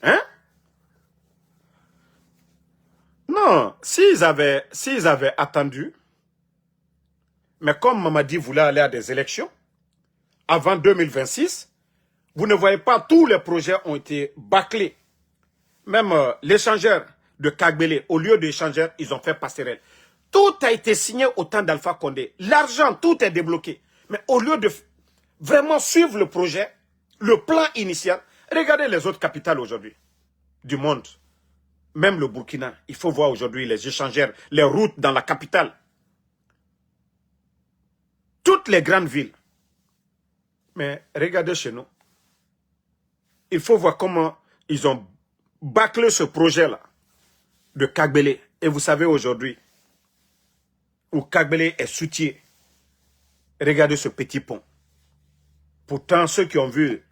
Hein? Non, s'ils avaient attendu, mais comme Mamadi voulait aller à des élections, avant 2026, vous ne voyez pas, tous les projets ont été bâclés. Même l'échangeur de Kagbele, au lieu de l'échangeur, ils ont fait passerelle. Tout a été signé au temps d'Alpha Condé. L'argent, tout est débloqué. Mais au lieu de vraiment suivre le projet, le plan initial, regardez les autres capitales aujourd'hui du monde. Même le Burkina, il faut voir aujourd'hui les échangeurs, les routes dans la capitale. Toutes les grandes villes. Mais regardez chez nous. Il faut voir comment ils ont bâclé ce projet-là de Kagbele. Et vous savez aujourd'hui, où Kagbele est soutien. Regardez ce petit pont. Pourtant, ceux qui ont vu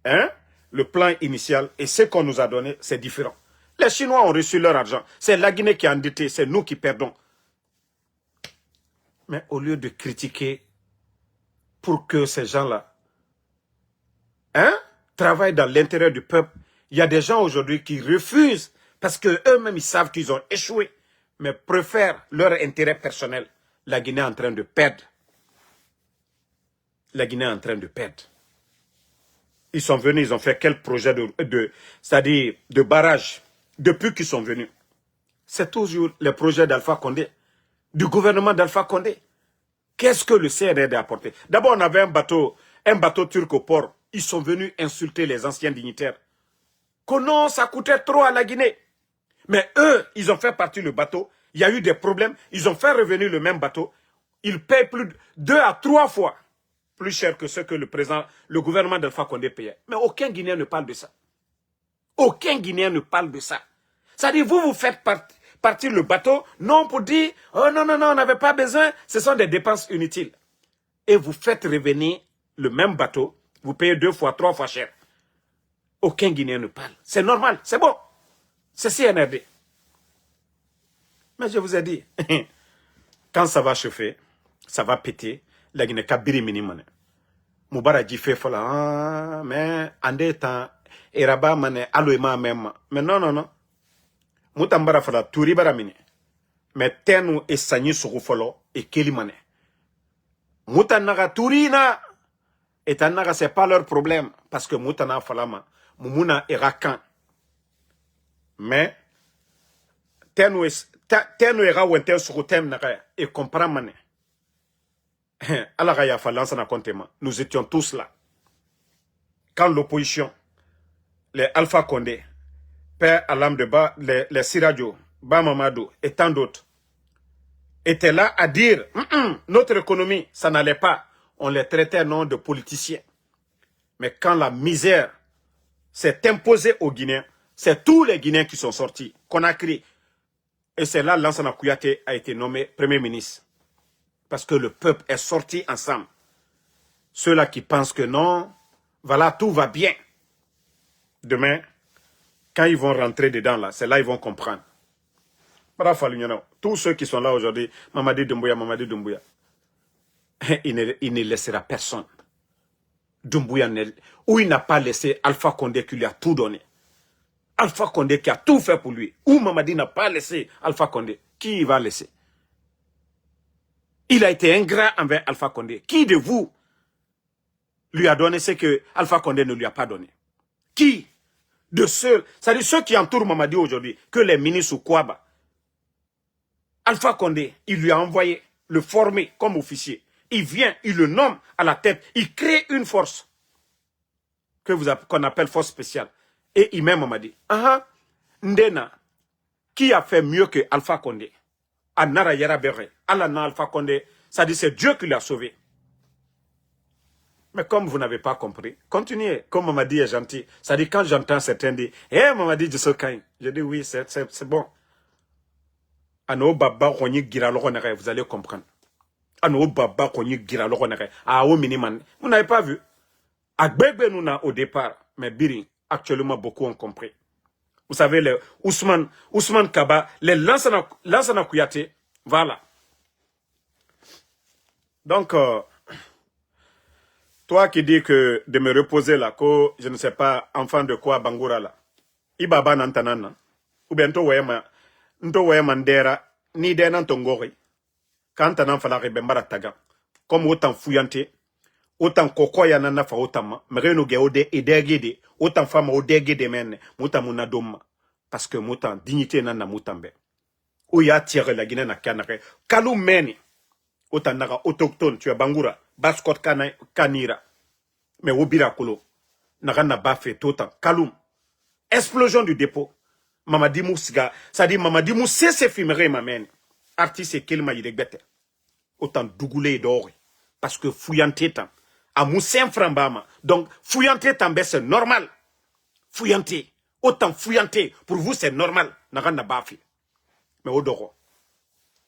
le plan initial et ce qu'on nous a donné, c'est différent. Les Chinois ont reçu leur argent. C'est la Guinée qui est endettée, c'est nous qui perdons. Mais au lieu de critiquer pour que ces gens-là travaillent dans l'intérêt du peuple, il y a des gens aujourd'hui qui refusent parce qu'eux-mêmes ils savent qu'ils ont échoué, mais préfèrent leur intérêt personnel. La Guinée est en train de perdre. La Guinée est en train de perdre. Ils sont venus, ils ont fait quel projet c'est-à-dire de barrage depuis qu'ils sont venus. C'est toujours les projets d'Alpha Condé, du gouvernement d'Alpha Condé. Qu'est-ce que le CNRD a apporté? D'abord, on avait un bateau turc au port. Ils sont venus insulter les anciens dignitaires. Que non, ça coûtait trop à la Guinée. Mais eux, ils ont fait partir le bateau. Il y a eu des problèmes. Ils ont fait revenir le même bateau. Ils payent plus de 2 à 3 fois plus cher que ce que le gouvernement d'Alpha Condé payait. Mais aucun Guinéen ne parle de ça. Aucun Guinéen ne parle de ça. C'est-à-dire, vous faites partir le bateau, non pour dire, oh non, on n'avait pas besoin, ce sont des dépenses inutiles. Et vous faites revenir le même bateau, vous payez 2 fois, 3 fois cher. Aucun Guinéen ne parle. C'est normal, c'est bon. C'est CNRD. Mais je vous ai dit, quand ça va chauffer, ça va péter, la Guinée kabiri minimane. Moubara dit fait fola, mais en des temps, Eraba mane aloema même. Mais non. Moutambara fola touri bara mine. Mais tenu et sani surufolo et kelimane. Moutanaga tourina et tanaga c'est pas leur problème parce que moutana falama, mumuna erakan. Mais tenu era wente surutem naga et comprend mane. Nous étions tous là. quand l'opposition, les Alpha Condé, Père Alam de Ba, les Siradio, Bamamadou et tant d'autres, étaient là à dire notre économie, ça n'allait pas. On les traitait non de politiciens. Mais quand la misère s'est imposée aux Guinéens, c'est tous les Guinéens qui sont sortis, qu'on a crié. Et c'est là Lansana Kouyaté a été nommé Premier ministre. Parce que le peuple est sorti ensemble. Ceux-là qui pensent que non, voilà, tout va bien. Demain, quand ils vont rentrer dedans, là, c'est là qu'ils vont comprendre. Bravo, tous ceux qui sont là aujourd'hui, Mamadi Doumbouya, il ne laissera personne. Doumbouya, où il n'a pas laissé Alpha Condé qui lui a tout donné. Alpha Condé qui a tout fait pour lui. Où Mamadi n'a pas laissé Alpha Condé. Qui il va laisser? Il a été ingrat envers Alpha Condé. Qui de vous lui a donné ce que Alpha Condé ne lui a pas donné? Qui de ceux, c'est-à-dire ceux qui entourent Mamadi aujourd'hui, que les ministres ou Kouaba, Alpha Condé, il lui a envoyé le former comme officier. Il vient, il le nomme à la tête, il crée une force qu'on appelle force spéciale. Et il met Mamadi. Ndena, qui a fait mieux que Alpha Condé? Anara Yara Bere, Alana Alpha Condé, ça dit c'est Dieu qui l'a sauvé. Mais comme vous n'avez pas compris, continuez. Comme Mamadi est gentil, ça dit quand j'entends certains dire, Mamadi je dis oui, c'est bon. Ano baba konyi gira logonere, vous allez comprendre. Ano baba konyi gira logonere, au miniman. Vous n'avez pas vu? Agbegbe nous au départ, mais Biri, actuellement beaucoup ont compris. Vous savez, les Ousmane Kaba, les Lansana Kouyaté, voilà. Donc, toi qui dis que de me reposer là, que je ne sais pas, enfant de quoi, Bangoura là, Ibaba Nantanana, ou bien to wema ndera, ni de nantongori, quand t'en falari bembara taga, comme autant fouillanté, autant kokoya nana fa autant, mereno ge ode edegede, autant femme odegede mene, mouta mouna doma, parce que mouta dignité nana moutambe. Ou ya tiré la Guinée na kanare, kalou meni, autant naga autochtone, tu as Bangoura, baskot kanira, mais obira kolo, naga na bafé totan, kaloum, explosion du dépôt. Mamadi Moussiga, ça dit Mamadi Moussé c'est filmé ma mène. Artiste et qu'il m'a dit autant dougoulé d'or. Parce que fouillanté tant. À Moussé Frambama. Donc fouillanté tant, c'est normal. Fouillanté. Autant fouillanté. Pour vous c'est normal. N'a bafi. Mais au doro.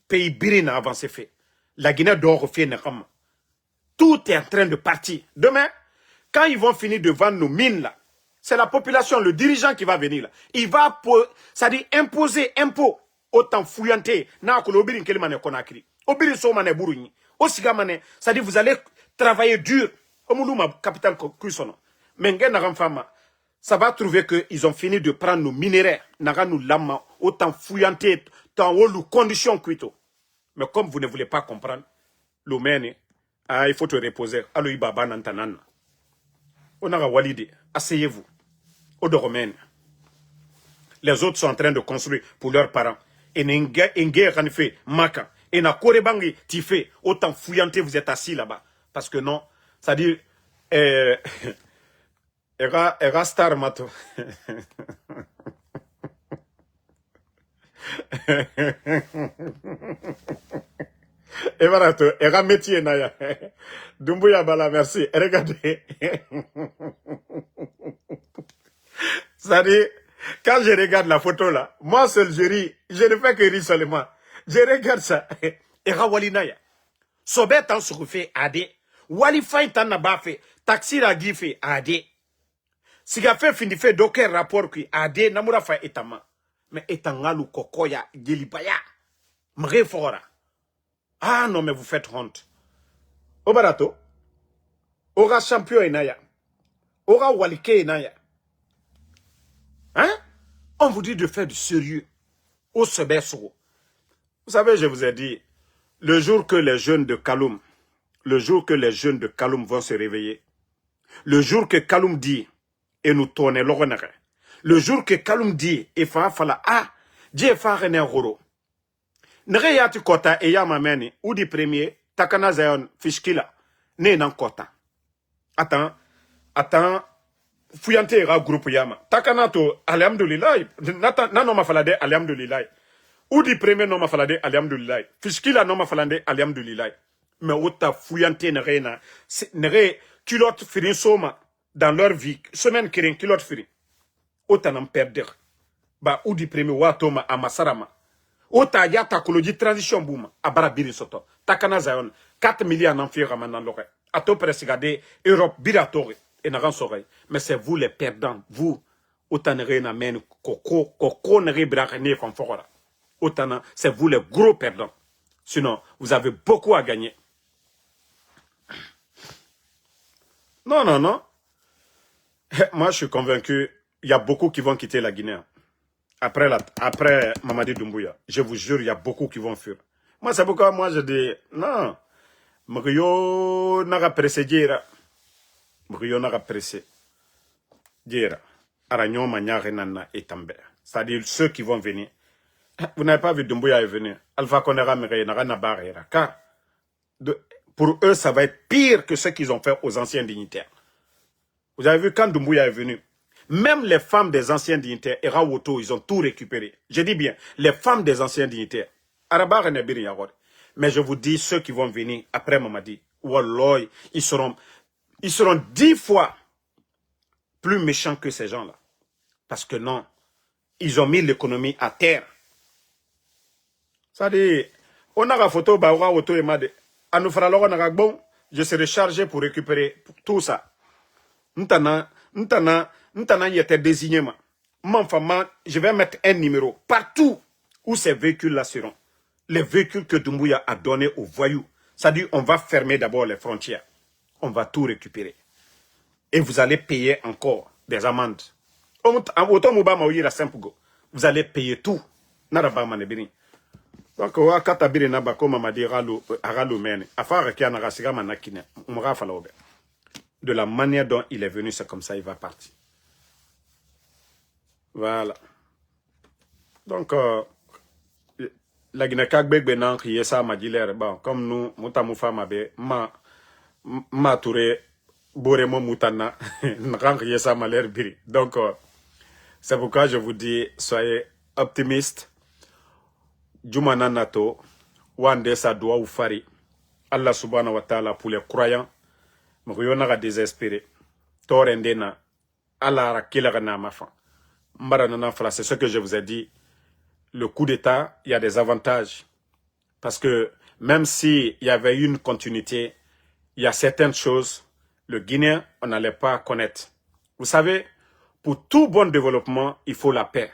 Pays Biri n'a avancé fait. La Guinée d'or fait n'ram. Tout est en train de partir. Demain, quand ils vont finir de vendre nos mines là, c'est la population, le dirigeant qui va venir là. Il va, ça dit, imposer impôt. Autant fouillanté. Na ko lobirin kelimane konakri. Obirin so mane buruni. Osiga mane, ça dit, vous allez travailler dur. Omuluma capital kusono. Mengen naram fama. Ça va trouver que ils ont fini de prendre nos minéraux. Naga nous lama. Autant fouillanté. Tant haut conditions cuito. Mais comme vous ne voulez pas comprendre, l'omene, il faut te reposer. Alo ibaba nantanana. On a walide. Asseyez-vous. Les autres sont en train de construire pour leurs parents. Et n'engage fait maka. Et na korebangi tifé. Autant fouillanté vous êtes assis là-bas. Parce que non, ça dit era star mato. Et voilà, era métier naya. Doumbouya bala, merci. Regardez. Ça dit, quand je regarde la photo là, moi seul je ris, je ne fais que rire seulement. Je regarde ça. Et Rawalinaya. Sobet en se refait ade. Wali fain tan naba fait. Taxi ragi fait ade. Siga fait fini fait d'aucun rapport qui ade namura fa etama. Mais etangalu kokoya gelibaya. Mre fora. Ah non mais vous faites honte. Au barato. Aura champion enaya. Aura walike enaya. Hein? On vous dit de faire du sérieux. Au Sebesso. Vous savez, je vous ai dit, le jour que les jeunes de Kaloum, vont se réveiller, le jour que Kaloum dit, et nous tournons l'oronere, le jour que Kaloum dit, et fala, Dieu fa rené roro. Nere yati kota e ya mameni, ou di premier, takana zayon fishkila, ne nan kota. Attends, fuyante ira groupe yama. Takanato, alhamdulillah. Nano ma falade, alhamdulillah. Ou di premier non ma falade, alhamdulillah. Fiskila non ma falade, alhamdulillah. Mais ota fuyante nere culotte firin soma dans leur vie. Semaine kirin culotte firin. Ota n'en perder. Ba ou di premier watoma amasarama. Ota yata koloji transition boom. Abara biri soto. Takana zayon. 4 milliards n'enfants ramenant l'oreille. A to pressigade Europe biratore. Et n'a soreille. Mais c'est vous les perdants. Vous, autant na men koko nere brakene konfora. Autant c'est vous les gros perdants. Sinon, vous avez beaucoup à gagner. Non, non, non. Moi, je suis convaincu, il y a beaucoup qui vont quitter la Guinée. Après Mamadi Doumbouya. Je vous jure, il y a beaucoup qui vont fuir. Moi, c'est pourquoi moi, je dis, non. Mrio n'a pressé Djera. Mrio n'a pressé Djera. Aragnon, Magnare, Nana et Tamber. C'est-à-dire ceux qui vont venir. Vous n'avez pas vu Doumbouya est venu. Alpha Konera, Mire, Nara, Barriera. Car, pour eux, ça va être pire que ce qu'ils ont fait aux anciens dignitaires. Vous avez vu, quand Doumbouya est venu, même les femmes des anciens dignitaires, Erawoto, ils ont tout récupéré. Je dis bien, les femmes des anciens dignitaires. Arabar et Nebiri Yagor. Mais je vous dis, ceux qui vont venir après Mamadi, Walloy, ils seront 10 fois plus méchants que ces gens-là. Parce que non, ils ont mis l'économie à terre. Ça dit, on a la photo, auto et made. À nous faire alors, on a bon, je serai chargé pour récupérer tout ça. Ntana y était désigné. Je vais mettre un numéro partout où ces véhicules-là seront. Les véhicules que Doumbouya a donnés aux voyous. C'est-à-dire, on va fermer d'abord les frontières. On va tout récupérer. Et vous allez payer encore des amendes. Vous allez payer tout. Donc, de la manière dont il est venu, c'est comme ça, il va partir. Voilà. Donc, la Guinée-Cagbek Benan, qui est ça, m'a dit l'air, bon, comme nous, Moutamoufa Mabe, ma touré, Boremo Moutana, n'rank ça m'a l'air biri. Donc, c'est pourquoi je vous dis, soyez optimistes. Jumana Nato, Wande sa doa ou fari. Allah subhanahu wa ta'ala pour les croyants. Mouillona a désespéré. Torendena, Allah rakila na mafan. C'est ce que je vous ai dit. Le coup d'État, il y a des avantages. Parce que même s'il y avait une continuité, il y a certaines choses, le Guinéen, on n'allait pas connaître. Vous savez, pour tout bon développement, il faut la paix.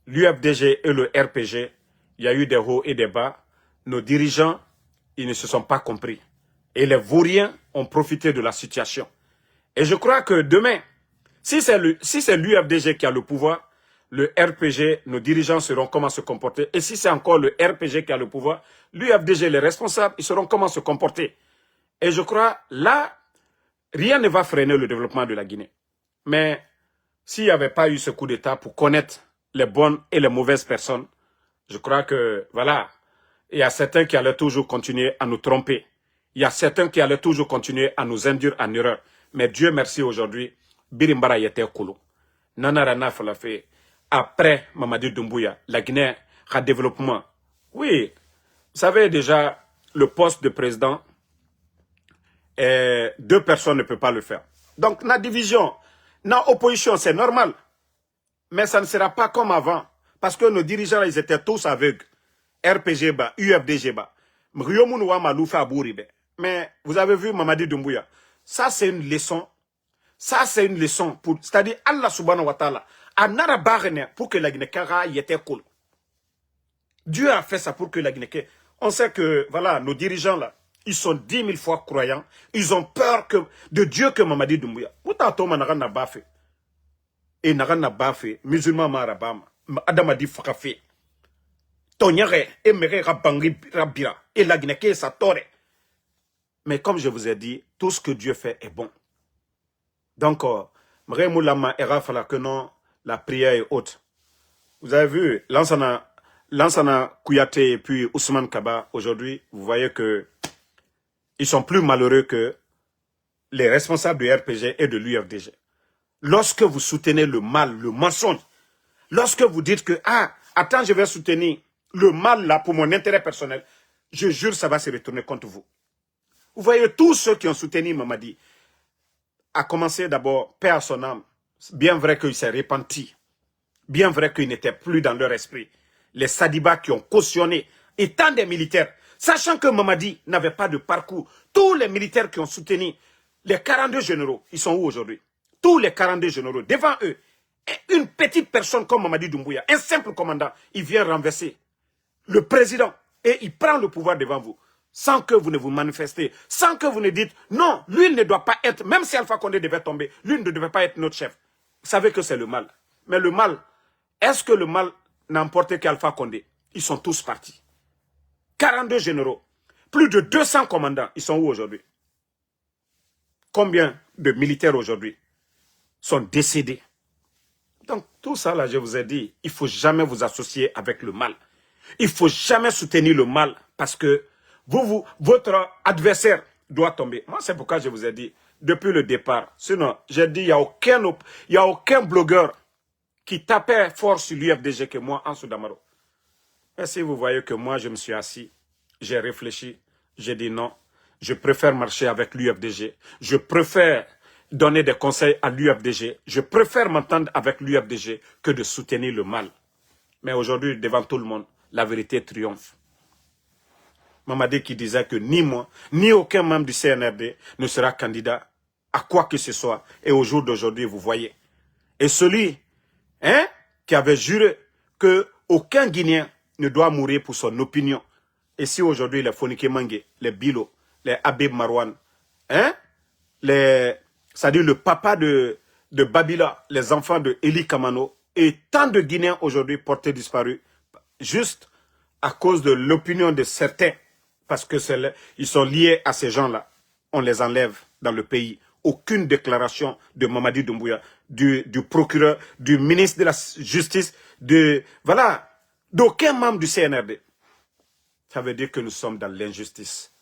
L'UFDG et le RPG, il y a eu des hauts et des bas. Nos dirigeants, ils ne se sont pas compris. Et les vauriens ont profité de la situation. Et je crois que demain, si c'est l'UFDG qui a le pouvoir, le RPG, nos dirigeants sauront comment se comporter. Et si c'est encore le RPG qui a le pouvoir, l'UFDG, les responsables, ils sauront comment se comporter. Et je crois, là, rien ne va freiner le développement de la Guinée. Mais s'il n'y avait pas eu ce coup d'État pour connaître les bonnes et les mauvaises personnes, je crois que, voilà, il y a certains qui allaient toujours continuer à nous tromper. Il y a certains qui allaient toujours continuer à nous induire en erreur. Mais Dieu merci aujourd'hui, Birimbara yete kolo. Nanarana falafé. Après Mamadi Doumbouya, la Guinée a développement. Oui, vous savez déjà, le poste de président, 2 personnes ne peuvent pas le faire. Donc, la division, la opposition, c'est normal. Mais ça ne sera pas comme avant. Parce que nos dirigeants, ils étaient tous aveugles. RPG, UFDG. Mais vous avez vu Mamadi Doumbouya. Ça, c'est une leçon. Ça, c'est une leçon. C'est-à-dire, Allah subhanahu wa ta'ala, pour que la Guinée y était cool. Dieu a fait ça pour que la Guinée... On sait que, voilà, nos dirigeants là, ils sont 10 000 fois croyants. Ils ont peur de Dieu que Mamadi Doumbouya. Et Narana Bafé, musulman marabama, Adamadi Fakafe. Tonyare, Emere Rabangri Rabira, et la Guinée sa tore. Mais comme je vous ai dit, tout ce que Dieu fait est bon. Donc, Mremoulama era fala que non, la prière est haute. Vous avez vu, Lansana Kouyaté et puis Ousmane Kaba, aujourd'hui, vous voyez que ils sont plus malheureux que les responsables du RPG et de l'UFDG. lorsque vous soutenez le mal, le mensonge, lorsque vous dites que, ah, attends, je vais soutenir le mal là pour mon intérêt personnel, je jure, ça va se retourner contre vous. Vous voyez, tous ceux qui ont soutenu Mamadi, à commencer d'abord, paix à son âme, bien vrai qu'il s'est repenti, bien vrai qu'il n'était plus dans leur esprit. Les Sadibas qui ont cautionné, étant des militaires, sachant que Mamadi n'avait pas de parcours, tous les militaires qui ont soutenu, les 42 généraux, ils sont où aujourd'hui? Tous les 42 généraux, devant eux, une petite personne comme Mamadi Doumbouya, un simple commandant, il vient renverser le président et il prend le pouvoir devant vous, sans que vous ne vous manifestez, sans que vous ne dites, non, lui ne doit pas être, même si Alpha Condé devait tomber, lui ne devait pas être notre chef. Vous savez que c'est le mal. Mais le mal, est-ce que le mal n'a emporté qu'Alpha Condé? Ils sont tous partis. 42 généraux, plus de 200 commandants, ils sont où aujourd'hui? Combien de militaires aujourd'hui sont décédés? Donc tout ça là, je vous ai dit, il ne faut jamais vous associer avec le mal. Il ne faut jamais soutenir le mal parce que votre adversaire doit tomber. Moi, c'est pourquoi je vous ai dit, depuis le départ, sinon, j'ai dit, il n'y a aucun blogueur qui tapait fort sur l'UFDG que moi, Ansou Damaro. Et si vous voyez que moi, je me suis assis, j'ai réfléchi, j'ai dit non, je préfère marcher avec l'UFDG, je préfère donner des conseils à l'UFDG, je préfère m'entendre avec l'UFDG que de soutenir le mal. Mais aujourd'hui, devant tout le monde, la vérité triomphe. Mamadi qui disait que ni moi, ni aucun membre du CNRD ne sera candidat à quoi que ce soit. Et au jour d'aujourd'hui, vous voyez. Et celui qui avait juré que aucun Guinéen ne doit mourir pour son opinion. Et si aujourd'hui les Fonike Mange, les Bilo, les Habib Marwan, c'est-à-dire le papa de Babila, les enfants de Eli Kamano, et tant de Guinéens aujourd'hui portés disparus, juste à cause de l'opinion de certains, parce que ils sont liés à ces gens-là, on les enlève dans le pays. Aucune déclaration de Mamadi Doumbouya, du procureur, du ministre de la Justice, d'aucun membre du CNRD. Ça veut dire que nous sommes dans l'injustice.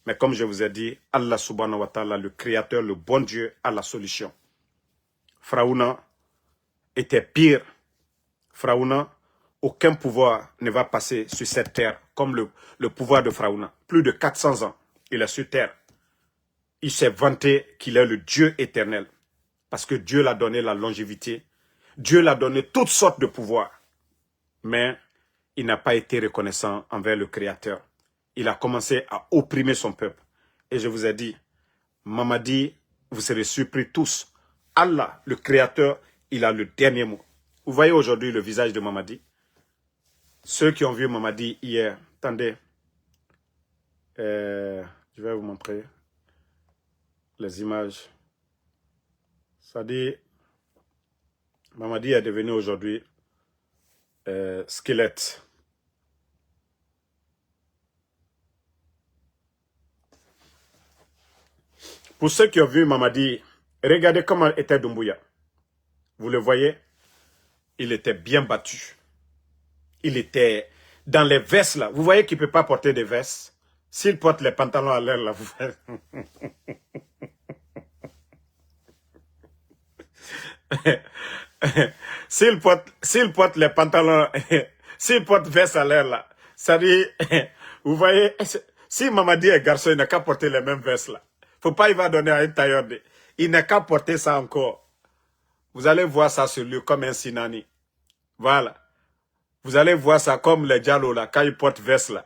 Mais comme je vous ai dit, Allah subhanahu wa ta'ala, le créateur, le bon Dieu, a la solution. Fraouna était pire. Fraouna, aucun pouvoir ne va passer sur cette terre comme le pouvoir de Fraouna. Plus de 400 ans, il est sur terre. Il s'est vanté qu'il est le Dieu éternel. Parce que Dieu l'a donné la longévité. Dieu l'a donné toutes sortes de pouvoirs. Mais il n'a pas été reconnaissant envers le Créateur. Il a commencé à opprimer son peuple. Et je vous ai dit, Mamadi, vous serez surpris tous. Allah, le Créateur, il a le dernier mot. Vous voyez aujourd'hui le visage de Mamadi? Ceux qui ont vu Mamadi hier, attendez, je vais vous montrer les images. Ça dit, Mamadi est devenu aujourd'hui squelette. Pour ceux qui ont vu Mamadi, regardez comment était Doumbouya. Vous le voyez? Il était bien battu. Il était dans les vestes là. Vous voyez qu'il ne peut pas porter des vestes. S'il porte les pantalons à l'air là, vous voyez. S'il porte les pantalons, s'il porte veste à l'air là, ça dit, vous voyez, si Mamadi est garçon, il n'a qu'à porter les mêmes vestes là. Faut pas, il va donner à un tailleur. Il n'a qu'à porter ça encore. Vous allez voir ça sur lui comme un sinani. Voilà. Vous allez voir ça comme les Diallo là, quand ils portent veste là.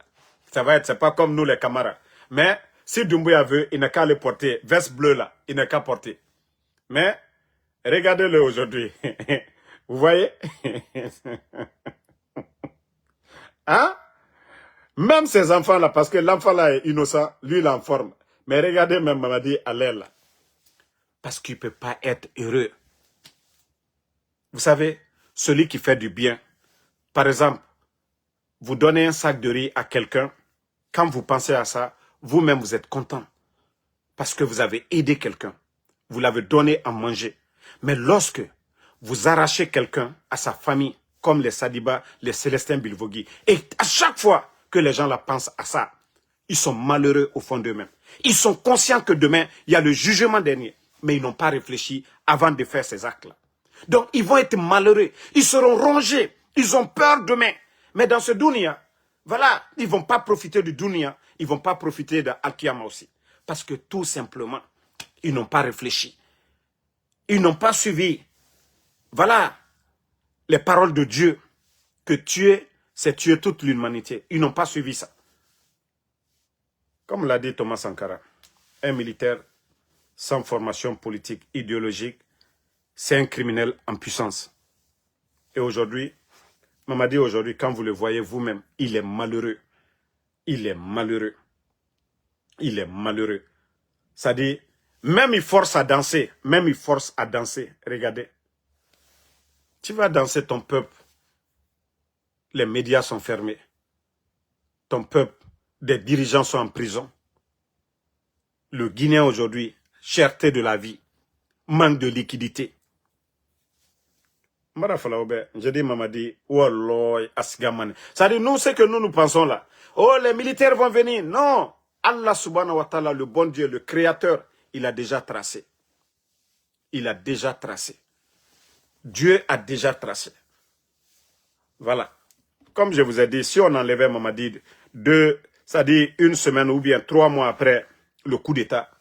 Ça va être, c'est pas comme nous les camarades. Mais, si Doumbouya veut, il n'a qu'à le porter. Veste bleue là, il n'a qu'à porter. Mais, regardez-le aujourd'hui. Vous voyez? Hein? Même ces enfants-là, parce que l'enfant-là est innocent, lui, il est en forme. Mais regardez même Mamadi à l'air là. Parce qu'il ne peut pas être heureux. Vous savez, celui qui fait du bien, par exemple, vous donnez un sac de riz à quelqu'un, quand vous pensez à ça, vous-même vous êtes content. Parce que vous avez aidé quelqu'un. Vous l'avez donné à manger. Mais lorsque vous arrachez quelqu'un à sa famille, comme les Sadiba, les Célestins Bilvogui, et à chaque fois que les gens là pensent à ça, ils sont malheureux au fond d'eux-mêmes. Ils sont conscients que demain, il y a le jugement dernier. mais ils n'ont pas réfléchi avant de faire ces actes-là. Donc, ils vont être malheureux. Ils seront rongés. Ils ont peur demain. Mais dans ce dunya, voilà, ils ne vont pas profiter du dunya. Ils ne vont pas profiter de Al-Qiyama aussi. Parce que tout simplement, ils n'ont pas réfléchi. Ils n'ont pas suivi, voilà, les paroles de Dieu. Que tuer, c'est tuer toute l'humanité. Ils n'ont pas suivi ça. Comme l'a dit Thomas Sankara, un militaire sans formation politique, idéologique, c'est un criminel en puissance. Et aujourd'hui, Mamadi, aujourd'hui, quand vous le voyez vous-même, il est malheureux. Il est malheureux. Il est malheureux. C'est-à-dire, même il force à danser. Même il force à danser. Regardez. Tu vas danser ton peuple. Les médias sont fermés. Ton peuple, des dirigeants sont en prison. Le Guinéen aujourd'hui, cherté de la vie, manque de liquidité. J'ai dit Mamadi, Wallah, Asgamane. C'est-à-dire, nous, ce que nous pensons là. Oh, les militaires vont venir. Non. Allah subhanahu wa ta'ala, le bon Dieu, le créateur, il a déjà tracé. Il a déjà tracé. Dieu a déjà tracé. Voilà. Comme je vous ai dit, si on enlevait Mamadi c'est-à-dire une semaine ou bien 3 mois après le coup d'État,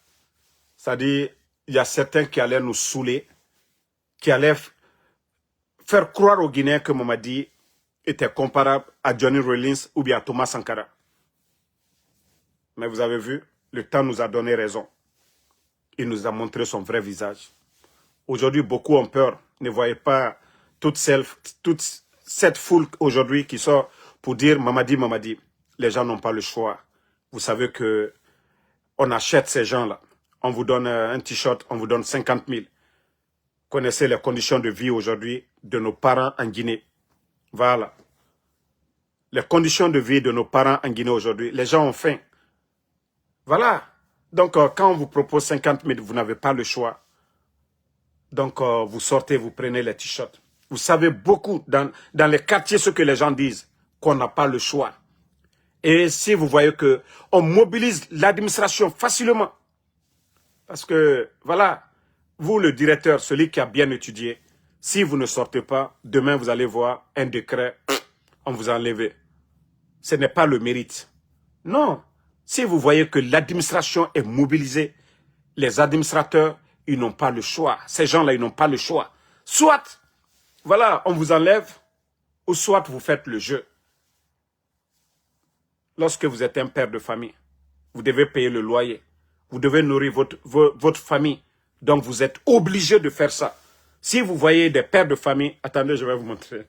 c'est-à-dire il y a certains qui allaient nous saouler, qui allaient faire croire aux Guinéens que Mamadi était comparable à Johnny Rawlings ou bien à Thomas Sankara. Mais vous avez vu, le temps nous a donné raison. Il nous a montré son vrai visage. Aujourd'hui, beaucoup ont peur. Ne voyez pas toute cette foule aujourd'hui qui sort pour dire Mamadi, Mamadi. Les gens n'ont pas le choix. Vous savez que on achète ces gens-là. On vous donne un t-shirt, on vous donne 50 000. Connaissez les conditions de vie aujourd'hui de nos parents en Guinée. Voilà. Les conditions de vie de nos parents en Guinée aujourd'hui. Les gens ont faim. Voilà. Donc, quand on vous propose 50 000, vous n'avez pas le choix. Donc, vous sortez, vous prenez les t-shirts. Vous savez beaucoup dans les quartiers ce que les gens disent, qu'on n'a pas le choix. Et si vous voyez que on mobilise l'administration facilement, parce que, voilà, vous le directeur, celui qui a bien étudié, si vous ne sortez pas, demain vous allez voir un décret, on vous a enlevé. Ce n'est pas le mérite. Non. Si vous voyez que l'administration est mobilisée, les administrateurs, ils n'ont pas le choix. Ces gens-là, ils n'ont pas le choix. Soit, voilà, on vous enlève, ou soit vous faites le jeu. Lorsque vous êtes un père de famille, vous devez payer le loyer. Vous devez nourrir votre famille. Donc, vous êtes obligé de faire ça. Si vous voyez des pères de famille, attendez, je vais vous montrer.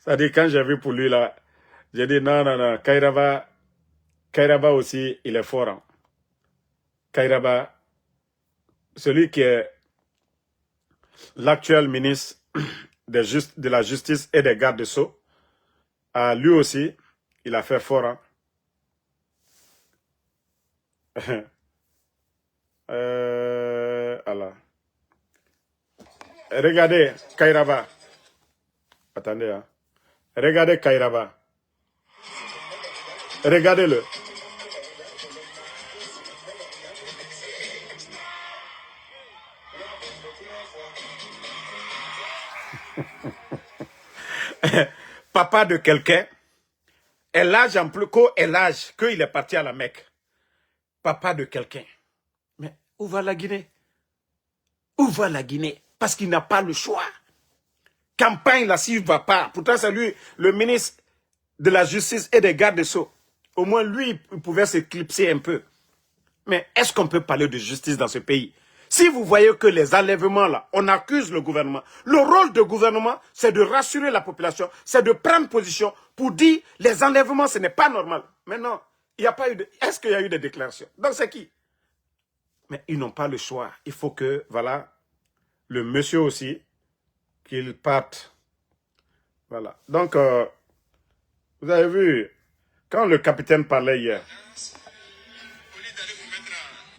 C'est-à-dire, quand j'ai vu pour lui là, j'ai dit non, non, non, Kairaba aussi, il est fort. Hein. Kairaba, celui qui est l'actuel ministre de la Justice et des gardes Sceaux, lui aussi, il a fait fort. Hein. Alors. Regardez Kairaba. Attendez. Hein. Regardez Kairaba. Regardez-le. Papa de quelqu'un est l'âge en plus qu'est l'âge qu'il est parti à la Mecque. Papa de quelqu'un. Mais où va la Guinée? Où va la Guinée? Parce qu'il n'a pas le choix. Campagne là, s'il ne va pas. Pourtant, c'est lui, le ministre de la Justice et des gardes Sceaux. Au moins, lui, il pouvait s'éclipser un peu. Mais est-ce qu'on peut parler de justice dans ce pays? Si vous voyez que les enlèvements là, on accuse le gouvernement. Le rôle du gouvernement, c'est de rassurer la population, c'est de prendre position pour dire les enlèvements, ce n'est pas normal. Mais non, il n'y a pas eu de... Est-ce qu'il y a eu des déclarations? Donc c'est qui? Mais ils n'ont pas le choix. Il faut que, voilà, le monsieur aussi, qu'il parte. Voilà. Donc, vous avez vu, quand le capitaine parlait hier,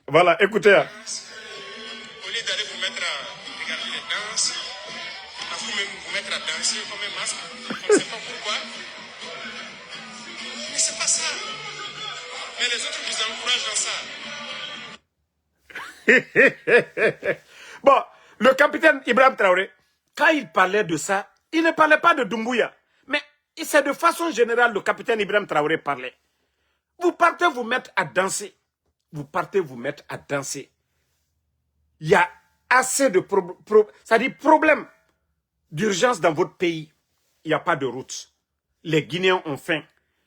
voilà, écoutez. Au lieu d'aller vous mettre à regarder les danses, à vous-même vous mettre à danser comme un masque, on ne sait pas pourquoi. Mais c'est pas ça. Mais les autres vous encouragent dans ça. Bon, le capitaine Ibrahim Traoré, quand il parlait de ça, il ne parlait pas de Doumbouya. Mais c'est de façon générale le capitaine Ibrahim Traoré parlait. Vous partez vous mettre à danser. Vous partez vous mettre à danser. Il y a assez de problèmes d'urgence dans votre pays. Il n'y a pas de route. Les Guinéens ont faim.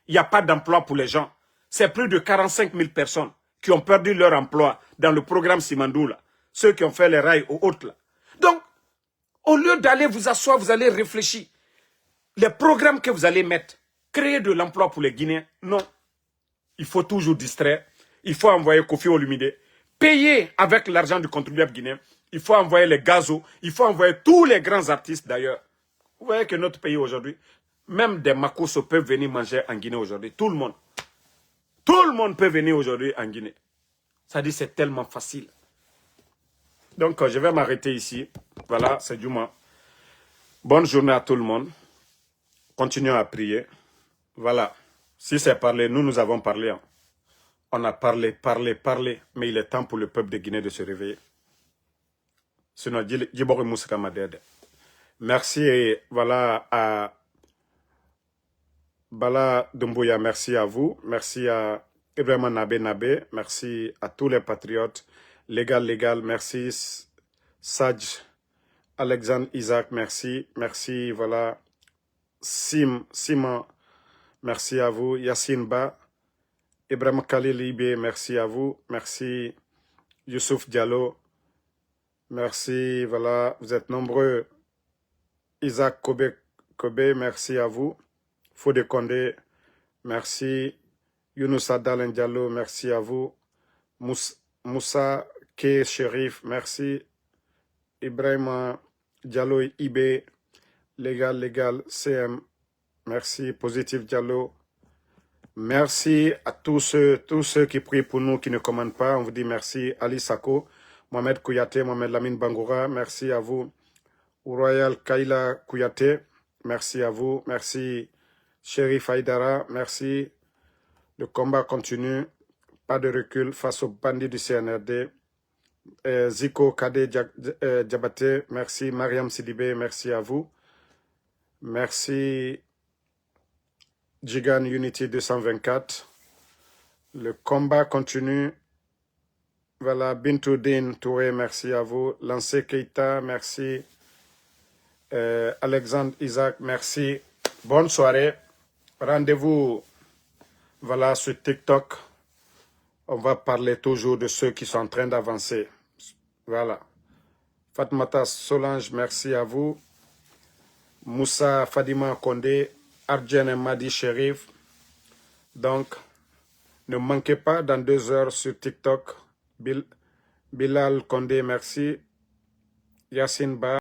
Il n'y a pas d'emploi pour les gens. C'est plus de 45 000 personnes qui ont perdu leur emploi dans le programme Simandou, là. Ceux qui ont fait les rails aux autres, là. Donc, au lieu d'aller vous asseoir, vous allez réfléchir. Les programmes que vous allez mettre, créer de l'emploi pour les Guinéens, non. Il faut toujours distraire. Il faut envoyer Kofi Olumide. Payer avec l'argent du contribuable guinéen. Il faut envoyer les gazos. Il faut envoyer tous les grands artistes d'ailleurs. Vous voyez que notre pays aujourd'hui, même des Makosso peuvent venir manger en Guinée aujourd'hui. Tout le monde. Tout le monde peut venir aujourd'hui en Guinée. Ça dit c'est tellement facile. Donc je vais m'arrêter ici. Voilà, c'est Djouma. Bonne journée à tout le monde. Continuons à prier. Voilà. Si c'est parler, nous avons parlé. Hein. On a parlé. Mais il est temps pour le peuple de Guinée de se réveiller. Sinon, Djibori Moussaka Madede. Merci et voilà à Bala Doumbouya, merci à vous. Merci à Ibrahim Nabé. Merci à tous les patriotes. Légal, merci. Saj, Alexandre Isaac, merci. Merci, voilà. Simon, merci à vous. Yassine Ba, Ibrahim Khalil Ibé, merci à vous. Merci, Youssouf Diallo. Merci, voilà. Vous êtes nombreux. Isaac Kobe, merci à vous. Fodé Condé, merci. Younoussa Dalen Diallo, merci à vous. Moussa K. Sherif, merci. Ibrahim Diallo Ibé, légal, CM, merci. Positif Diallo, merci à tous ceux qui prient pour nous, qui ne commandent pas. On vous dit merci. Ali Sako, Mohamed Kouyaté, Mohamed Lamine Bangoura, merci à vous. Royal Kaila Kouyaté, merci à vous. Merci. Chérif Haïdara, merci. Le combat continue. Pas de recul face aux bandits du CNRD. Ziko Kade Diabaté, merci. Mariam Sidibé, merci à vous. Merci. Jigan Unity 224. Le combat continue. Voilà, Bintoudine Touré, merci à vous. Lancé Keita, merci. Alexandre Isaac, merci. Bonne soirée. Rendez-vous, voilà, sur TikTok. On va parler toujours de ceux qui sont en train d'avancer. Voilà. Fatmata Solange, merci à vous. Moussa Fadima Kondé, Arjen Madi Sherif. Donc, ne manquez pas dans 2 heures sur TikTok. Bilal Kondé, merci. Yassine Ba.